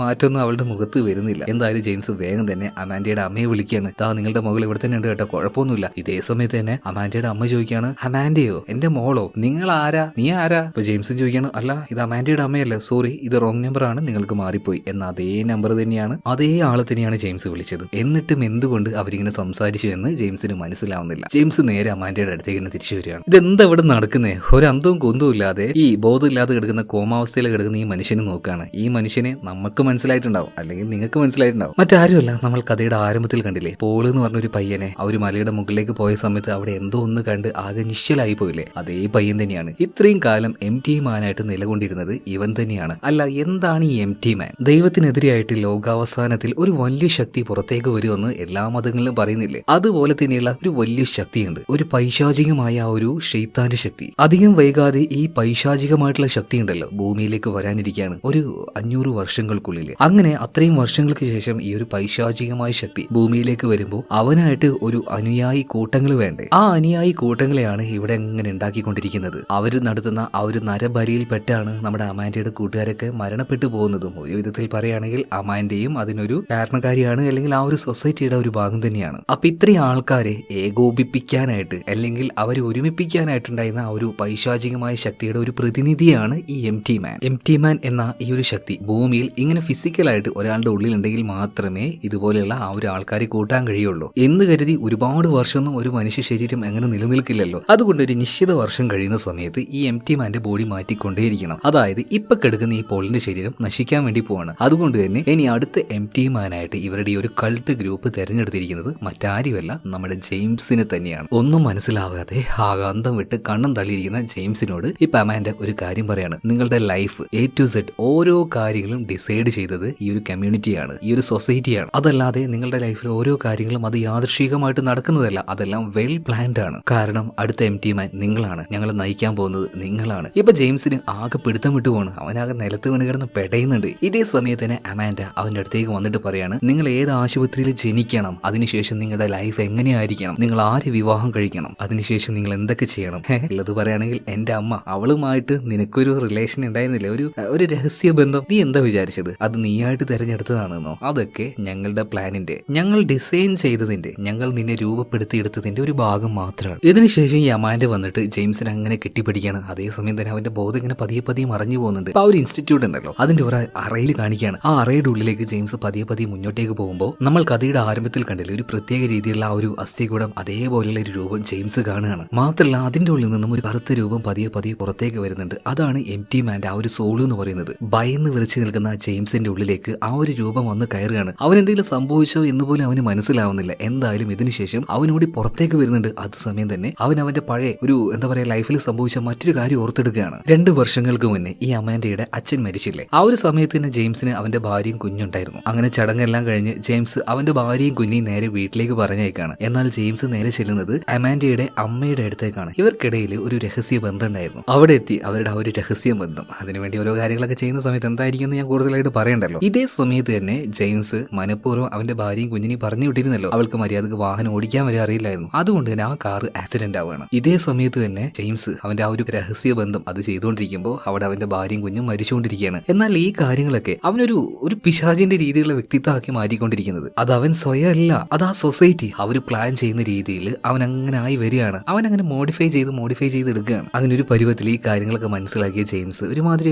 മാറ്റൊന്നും അവളുടെ മുഖത്ത് വരുന്നില്ല. എന്തായാലും ജെയിംസ് വേഗം തന്നെ അമാൻഡയുടെ അമ്മയെ വിളിക്കുകയാണ്. ദാ നിങ്ങളുടെ മകൾ ഇവിടെ തന്നെ ഉണ്ട് കേട്ടോ, കുഴപ്പമൊന്നുമില്ല. ഇതേ സമയത്ത് തന്നെ അമാൻഡയുടെ അമ്മ ചോദിക്കുകയാണ്, അമാൻഡയോ, എന്റെ മോളോ, നിങ്ങൾ ആരാ, നീ ആരാ? ഇപ്പൊ ജെയിംസും ചോദിക്കുകയാണ്, അല്ല ഇത് അമാൻഡയുടെ അമ്മയല്ലേ, സോറി ഇത് റോങ് നമ്പർ ആണ്, നിങ്ങൾക്ക് മാറിപ്പോയി. എന്ന അതേ നമ്പർ തന്നെയാണ്, അതേ ആളെ തന്നെയാണ് ജെയിംസ് വിളിച്ചത്. എന്നിട്ടും എന്തുകൊണ്ട് അവരിങ്ങനെ സംസാരിച്ചു എന്ന് ജെയിംസിന് മനസ്സിലാവുന്നില്ല. ജെയിംസ് നേരെ അമാൻഡയുടെ അടുത്തേക്ക് തന്നെ തിരിച്ചു വരികയാണ്. ഇതെന്താ ഇവിടെ നടക്കുന്നേ, ഒരു അന്തവും കുന്തവും ഇല്ലാതെ ഈ ബോധമില്ലാതെ കിടക്കുന്ന കോമാവസ്ഥയിൽ കിടക്കുന്ന ഈ മനുഷ്യനെ നോക്കുകയാണ്. ഈ മനുഷ്യനെ നമുക്ക് മനസ്സിലായിട്ടുണ്ടാവും, അല്ലെങ്കിൽ നിങ്ങൾക്ക് മനസ്സിലായിട്ടുണ്ടാവും. മറ്റാരുമല്ല, നമ്മൾ കഥയുടെ ആരംഭത്തിൽ കണ്ടില്ലേ, പോൾ എന്ന് പറഞ്ഞൊരു പയ്യനെ ആ ഒരു മലയുടെ മുകളിലേക്ക് പോയ സമയത്ത് അവിടെ എന്തോ ഒന്ന് കണ്ട് ആകെ നിശ്ചലായി പോയില്ലേ, അതേ പയ്യൻ തന്നെയാണ് ഇത്രയും കാലം എം ടി മാനായിട്ട് നിലകൊണ്ടിരുന്നത് ഇവൻ തന്നെയാണ്. അല്ല എന്താണ് ഈ എം ടി മാൻ? ദൈവത്തിനെതിരെയായിട്ട് ലോകാവസാനത്തിൽ ഒരു വലിയ ശക്തി പുറത്തേക്ക് വരുമെന്ന് എല്ലാ മതങ്ങളിലും പറയുന്നില്ലേ, അതുപോലെ തന്നെയുള്ള ഒരു വലിയ ശക്തിയുണ്ട്, ഒരു പൈശാചികമായ ആ ഒരു ശൈത്താന്റെ ശക്തി. അധികം വൈകാതെ ഈ പൈശാചികമായിട്ടുള്ള ശക്തി ഉണ്ടല്ലോ ഭൂമിയിലേക്ക് വരാനിരിക്കുകയാണ്, ഒരു 500 വർഷങ്ങൾക്കുള്ളിൽ. അങ്ങനെ അത്രയും വർഷങ്ങൾക്ക് ശേഷം ഈ ഒരു പൈശാചികമായ ശക്തി ഭൂമിയിലേക്ക് വരുമ്പോൾ അവനായിട്ട് ഒരു അനുയായി കൂട്ടങ്ങൾ വേണ്ടേ, ആ അനുയായി കൂട്ടങ്ങളെയാണ് ഇവിടെ എങ്ങനെ ഉണ്ടാക്കിക്കൊണ്ടിരിക്കുന്നത്. അവർ നടത്തുന്ന ആ ഒരു നരബലിയിൽപ്പെട്ടാണ് നമ്മുടെ അമാൻഡയുടെ കൂട്ടുകാരൊക്കെ മരണപ്പെട്ടു പോകുന്നതും. ഒരു വിധത്തിൽ പറയുകയാണെങ്കിൽ അമാൻഡയും അതിനൊരു കാരണക്കാരിയാണ്, അല്ലെങ്കിൽ ആ ഒരു സൊസൈറ്റിയുടെ ഒരു ഭാഗം തന്നെയാണ്. അപ്പൊ ഇത്രയും ആൾക്കാരെ ഏകോപിപ്പിക്കാനായിട്ട് അല്ലെങ്കിൽ അവരെ ഒരുമിപ്പിക്കാനായിട്ടുണ്ടായിരുന്ന ആ ഒരു പൈശാചികമായ ശക്തിയുടെ ഒരു പ്രതിനിധിയാണ് ഈ എം ടി മാൻ. എം ടി മാൻ എന്ന ഈ ഒരു ശക്തി ഭൂമിയിൽ ഇങ്ങനെ ഫിസിക്കലായിട്ട് ഒരാളുടെ ഉള്ളിലുണ്ടെങ്കിൽ മാത്രമേ ഇതുപോലെയുള്ള ആ ഒരു ആൾക്കാരെ കൂട്ടാൻ കഴിയുള്ളൂ എന്ന് കരുതി ഒരുപാട് വർഷമൊന്നും ഒരു മനുഷ്യ ശരീരം എങ്ങനെ നിലനിൽക്കില്ലല്ലോ. അതുകൊണ്ട് ഒരു നിശ്ചിത വർഷം കഴിയുന്ന സമയത്ത് ഈ എം ടി മാന്റെ ബോഡി മാറ്റിക്കൊണ്ടേയിരിക്കണം. അതായത് ഇപ്പൊ കിടക്കുന്ന ഈ പോളിന്റെ ശരീരം നശിക്കാൻ വേണ്ടി പോവാണ്. അതുകൊണ്ട് തന്നെ ഇനി അടുത്ത എം ടി മാനായിട്ട് ഇവരുടെ ഈ ഒരു കൾട്ട് ഗ്രൂപ്പ് തെരഞ്ഞെടുത്തിരിക്കുന്നത് മറ്റാരുമല്ല നമ്മുടെ ജെയിംസിനെ തന്നെയാണ്. ഒന്നും മനസ്സിലാവാതെ ആകാന്തം വിട്ട് കണ്ണും തള്ളിയിരിക്കുന്ന ജെയിംസിനോട് ഇപ്പൊ അമാൻഡ ഒരു കാര്യം പറയാണ്, നിങ്ങളുടെ ലൈഫ് A to Z ഓരോ കാര്യങ്ങളും ഡിസൈഡ് ചെയ്തത് ഈ ഒരു കമ്മ്യൂണിറ്റിയാണ്, ഈ ഒരു സൊസൈറ്റിയാണ്. അതല്ലാതെ നിങ്ങളുടെ ലൈഫിൽ ഓരോ കാര്യങ്ങളും അത് യാദൃശ്ചികമായിട്ട് നടക്കുന്നതല്ല, അതെല്ലാം വെൽ പ്ലാൻഡ് ആണ്. കാരണം അടുത്ത എം ടി മാൻ നിങ്ങളാണ്, ഞങ്ങൾ നയിക്കാൻ പോകുന്നത് നിങ്ങളാണ്. ഇപ്പൊ ജെയിംസിന് ആകെ പിടുത്തം വിട്ടു പോണ്, അവനാകെ നിലത്ത് വീണ് കിടന്ന് പെടയുന്നുണ്ട്. ഇതേ സമയത്ത് തന്നെ അമാൻഡ അവന്റെ അടുത്തേക്ക് വന്നിട്ട് പറയാണ്, നിങ്ങൾ ഏത് ആശുപത്രിയിൽ ജനിക്കണം, അതിനുശേഷം നിങ്ങളുടെ ലൈഫ് എങ്ങനെയായിരിക്കണം, നിങ്ങൾ ആര് വിവാഹം കഴിക്കണം, അതിനുശേഷം നിങ്ങൾ എന്തൊക്കെ ചെയ്യണം. ഉള്ളത് പറയുകയാണെങ്കിൽ എന്റെ അമ്മ, അവളുമായിട്ട് നിനക്കൊരു റിലേഷൻ ഉണ്ടായിരുന്നില്ല, ഒരു രഹസ്യ ബന്ധം, നീ എന്താ വിചാരിച്ചത് അത് നീയായിട്ട് തെരഞ്ഞെടുത്തതാണെന്നോ? അതൊക്കെ ഞങ്ങളുടെ പ്ലാനിന്റെ, ഞങ്ങൾ ഡിസൈൻ ചെയ്തതിന്റെ, ഞങ്ങൾ നിന്നെ രൂപപ്പെടുത്തി എടുത്തതിന്റെ ഒരു ഭാഗം മാത്രമാണ്. ഇതിനുശേഷം ഈ അമാൻഡ വന്നിട്ട് ജെയിംസിനെ അങ്ങനെ കെട്ടിപ്പിടിക്കുകയാണ്. അതേസമയം തന്നെ അവന്റെ ബോധം ഇങ്ങനെ പതിയെ പതിയെ മറഞ്ഞു പോകുന്നുണ്ട്. ആ ഒരു ഇൻസ്റ്റിറ്റ്യൂട്ട് ഉണ്ടല്ലോ, അതിന്റെ ഒരു അറയിൽ കാണിക്കുകയാണ്. ആ അറയുടെ ഉള്ളിലേക്ക് ജെയിംസ് പതിയെ പതിയെ മുന്നോട്ടേക്ക് പോകുമ്പോൾ നമ്മൾ കഥയുടെ ആരംഭത്തിൽ കണ്ടില്ല, ഒരു പ്രത്യേക രീതിയിലുള്ള ആ ഒരു അസ്ഥികൂടം അതേപോലെയുള്ള ഒരു രൂപം ജെയിംസ് കാണുകയാണ്. മാത്രമല്ല അതിന്റെ ഉള്ളിൽ നിന്നും ഒരു കറുത്ത രൂപം പതിയെ പതിയെ പുറത്തേക്ക് വരുന്നുണ്ട്. അതാണ് എംപ്റ്റി മാന്റെ ആ ഒരു സോൾ എന്ന് പറയുന്നത്. ഭയന്ന് വിളിച്ചു നിൽക്കുന്ന ജെയിംസിന്റെ ഉള്ളിലേക്ക് ആ ഒരു രൂപം വന്ന് കയറുകയാണ്. അവൻ എന്തെങ്കിലും സംഭവിച്ചോ എന്ന് പോലും അവന് മനസ്സിലാവുന്നില്ല. എന്തായാലും ഇതിനുശേഷം അവനോടി പുറത്തേക്ക് വരുന്നുണ്ട്. അത് സമയം തന്നെ അവന്റെ പഴയ ഒരു എന്താ പറയാ ലൈഫിൽ സംഭവിച്ച മറ്റൊരു കാര്യം ഓർത്തെടുക്കുകയാണ്. 2 വർഷങ്ങൾക്ക് മുന്നേ ഈ അമാൻഡയുടെ അച്ഛൻ മരിച്ചില്ലേ, ആ ഒരു സമയത്ത് തന്നെ ജെയിംസിന് അവന്റെ ഭാര്യയും കുഞ്ഞുണ്ടായിരുന്നു. അങ്ങനെ ചടങ്ങെല്ലാം കഴിഞ്ഞ് ജെയിംസ് അവന്റെ ഭാര്യയും കുഞ്ഞിയും നേരെ വീട്ടിലേക്ക് പറഞ്ഞേക്കാണ്. എന്നാൽ ജെയിംസ് നേരെ ചെല്ലുന്നത് അമാൻഡയുടെ അമ്മയുടെ അടുത്തേക്കാണ്. ഇവർക്കിടയിൽ ഒരു രഹസ്യ ബന്ധം ഉണ്ടായിരുന്നു. അവിടെ എത്തി അവരുടെ ആ ഒരു രഹസ്യ ബന്ധം, അതിനുവേണ്ടി ഓരോ കാര്യങ്ങളൊക്കെ ചെയ്യുന്ന സമയത്ത് എന്തായിരിക്കും ഞാൻ കൂടുതലായിട്ട് പറയണ്ടല്ലോ. ഇതേ സമയത്ത് തന്നെ ജെയിംസ് മനഃപൂർവ്വം അവന്റെ ഭാര്യയും കുഞ്ഞിനെയും പറഞ്ഞു വിട്ടിരുന്നല്ലോ, അവൾക്ക് മര്യാദക്ക് വാഹനം ഓടിക്കാൻ വരെ അറിയില്ലായിരുന്നു. അതുകൊണ്ട് തന്നെ ആ കാർ ആക്സിഡന്റ് ആവുകയാണ്. ഇതേ സമയത്ത് തന്നെ ജെയിംസ് അവന്റെ ആ ഒരു രഹസ്യ ബന്ധം അത് ചെയ്തുകൊണ്ടിരിക്കുമ്പോൾ അവിടെ അവന്റെ ഭാര്യയും കുഞ്ഞും മരിച്ചുകൊണ്ടിരിക്കുകയാണ്. എന്നാൽ ഈ കാര്യങ്ങളൊക്കെ അവനൊരു പിശാചിന്റെ രീതിയിലുള്ള വ്യക്തിത്വമാക്കി മാറ്റിക്കൊണ്ടിരിക്കുന്നത്. അത് അവൻ സ്വയം അല്ല, അത് ആ സൊസൈറ്റി അവർ പ്ലാൻ ചെയ്യുന്ന രീതിയിൽ അവൻ അങ്ങനെ ആയി വരികയാണ്. അവൻ അങ്ങനെ മോഡിഫൈ ചെയ്ത് എടുക്കുകയാണ്. അങ്ങനെ ഒരു പരുവത്തിൽ ഈ കാര്യങ്ങളൊക്കെ മനസ്സിലാക്കിയ ജെയിംസ് ഒരുമാതിരി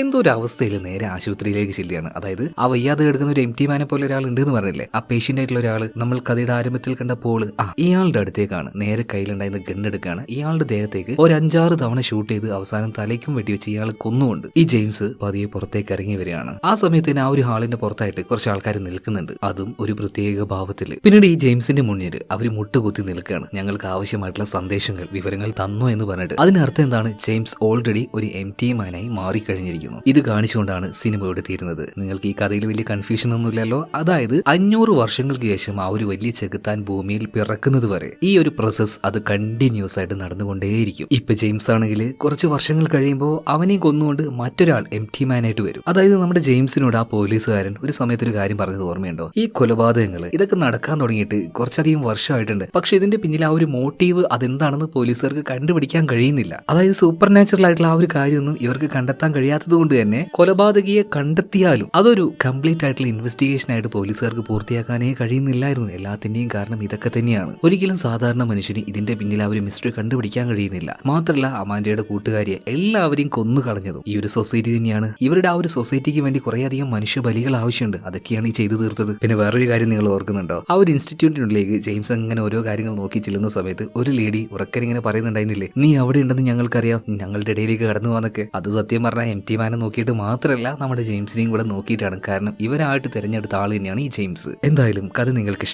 എന്തോ ഒരു അവസ്ഥയിൽ നേരെ ആശുപത്രിയിലേക്ക് ചെല്ലുകയാണ്. അതായത് ആ വയ്യാതെ കിടക്കുന്ന ഒരു എംപ്റ്റി മാനെ പോലെ ഒരാൾ ഉണ്ട് എന്ന് പറഞ്ഞില്ലേ, ആ പേഷ്യന്റ് ആയിട്ടുള്ള ഒരാൾ നമ്മൾ കഥയുടെ ആരംഭത്തിൽ കണ്ട പോൾ ഇയാളുടെ അടുത്തേക്കാണ് നേരെ കയ്യിലുണ്ടായിരുന്ന ഗണ്ണെടുക്കുകയാണ്. ഇയാളുടെ ദേഹത്തേക്ക് ഒരു 5-6 തവണ ഷൂട്ട് ചെയ്ത് അവസാനം തലയ്ക്കും വെടിവെച്ച് ഇയാൾ കൊന്നുകൊണ്ട് ഈ ജെയിംസ് പതിയെ പുറത്തേക്ക് ഇറങ്ങി വരികയാണ്. ആ സമയത്ത് ആ ഒരു ഹാളിന്റെ പുറത്തായിട്ട് കുറച്ച് ആൾക്കാർ നിൽക്കുന്നുണ്ട്, അതും ഒരു പ്രത്യേക ഭാവത്തിൽ. പിന്നീട് ഈ ജെയിംസിന്റെ മുന്നിൽ അവർ മുട്ടുകുത്തി നിൽക്കുകയാണ്. ഞങ്ങൾക്ക് ആവശ്യമായിട്ടുള്ള സന്ദേശങ്ങൾ വിവരങ്ങൾ തന്നോ എന്ന് പറഞ്ഞിട്ട്. അതിനർത്ഥം എന്താണ്, ജെയിംസ് ഓൾറെഡി ഒരു എംപ്റ്റി മാനായി മാറിക്കഴിഞ്ഞിരിക്കുന്നു. ഇത് കാണിച്ചുകൊണ്ടാണ് സിനിമ ഇവിടെ തീരുന്നത്. നിങ്ങൾക്ക് ഈ കഥയിൽ വലിയ കൺഫ്യൂഷൻ ഒന്നുമില്ലല്ലോ. അതായത് 500 വർഷങ്ങൾക്ക് ശേഷം ആ ഒരു വലിയ ചെകുത്താൻ ഭൂമിയിൽ പിറക്കുന്നത് വരെ ഈ ഒരു പ്രോസസ് അത് കണ്ടിന്യൂസ് ആയിട്ട് നടന്നുകൊണ്ടേയിരിക്കും. ഇപ്പൊ ജെയിംസ് ആണെങ്കിൽ കുറച്ച് വർഷങ്ങൾ കഴിയുമ്പോൾ അവനെ കൊന്നുകൊണ്ട് മറ്റൊരാൾ എംപ്റ്റി മാനായിട്ട് വരും. അതായത് നമ്മുടെ ജെയിംസിനോട് ആ പോലീസുകാരൻ ഒരു സമയത്ത് ഒരു കാര്യം പറഞ്ഞത് ഓർമ്മയുണ്ടോ, ഈ കൊലപാതകങ്ങൾ ഇതൊക്കെ നടക്കാൻ തുടങ്ങിയിട്ട് കുറച്ചധികം വർഷമായിട്ടുണ്ട്, പക്ഷെ ഇതിന്റെ പിന്നിൽ ആ ഒരു മോട്ടീവ് അതെന്താണെന്ന് പോലീസുകാർക്ക് കണ്ടുപിടിക്കാൻ കഴിയുന്നില്ല. അതായത് സൂപ്പർ നാച്ചുറൽ ആയിട്ടുള്ള ആ ഒരു കാര്യമൊന്നും ഇവർക്ക് കണ്ടെത്താൻ കഴിയാത്തത് കൊണ്ട് തന്നെ കൊലപാതകിയെ കണ്ടെത്തിയാലും അതൊരു കംപ്ലീറ്റ് ആയിട്ടുള്ള ഇൻവെസ്റ്റിഗേഷൻ ആയിട്ട് പോലീസുകാർക്ക് പൂർത്തിയാക്കാനേ കഴിയുന്നില്ലായിരുന്നു. എല്ലാത്തിന്റെയും കാരണം ഇതൊക്കെ തന്നെയാണ്. ഒരിക്കലും സാധാരണ മനുഷ്യന് ഇതിന്റെ പിന്നിൽ ആ ഒരു മിസ്റ്ററി കണ്ടുപിടിക്കാൻ കഴിയുന്നില്ല. മാത്രമല്ല അമാൻഡയുടെ കൂട്ടുകാരിയെ എല്ലാവരെയും കൊന്നു കളഞ്ഞതും ഈ ഒരു സൊസൈറ്റി തന്നെയാണ്. ഇവരുടെ ആ ഒരു സൊസൈറ്റിക്ക് വേണ്ടി കുറേയധികം മനുഷ്യ ബലികൾ ആവശ്യമുണ്ട്. അതൊക്കെയാണ് ഈ ചെയ്തു തീർത്തത്. പിന്നെ വേറൊരു കാര്യം നിങ്ങൾ ഓർക്കുന്നുണ്ടോ, ആ ഒരു ഇൻസ്റ്റിറ്റ്യൂട്ടിനുള്ളിലേക്ക് ജെയിംസ് അങ്ങനെ ഓരോ കാര്യങ്ങൾ നോക്കി ചെല്ലുന്ന സമയത്ത് ഒരു ലേഡി ഉറക്കൻ ഇങ്ങനെ പറയുന്നുണ്ടായിരുന്നില്ലേ, നീ അവിടെ ഉണ്ടെന്ന് ഞങ്ങൾക്കറിയാം, ഞങ്ങളുടെ ഇടയിലേക്ക് കടന്നു പോകാന്നൊക്കെ. അത് സത്യം പറഞ്ഞാൽ എംപ്റ്റി മാനെ നോക്കിയിട്ട് മാത്രമല്ല നമ്മുടെ ജെയിംസിനെയും കൂടെ നോക്കിയിട്ടാണ്. കാരണം ഇവരായിട്ട് തിരഞ്ഞെടുത്ത ആൾ തന്നെയാണ് ഈ ജെയിംസ്. എന്തായാലും കഥ നിങ്ങൾക്ക്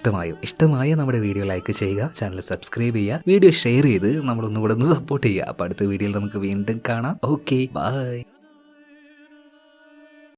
ഇഷ്ടമായ നമ്മുടെ വീഡിയോ ലൈക്ക് ചെയ്യുക, ചാനൽ സബ്സ്ക്രൈബ് ചെയ്യുക, വീഡിയോ ഷെയർ ചെയ്ത് നമ്മളൊന്നുകൂടെ ഒന്ന് സപ്പോർട്ട് ചെയ്യുക. അപ്പൊ അടുത്ത വീഡിയോയിൽ നമുക്ക് വീണ്ടും കാണാം. Okay, by.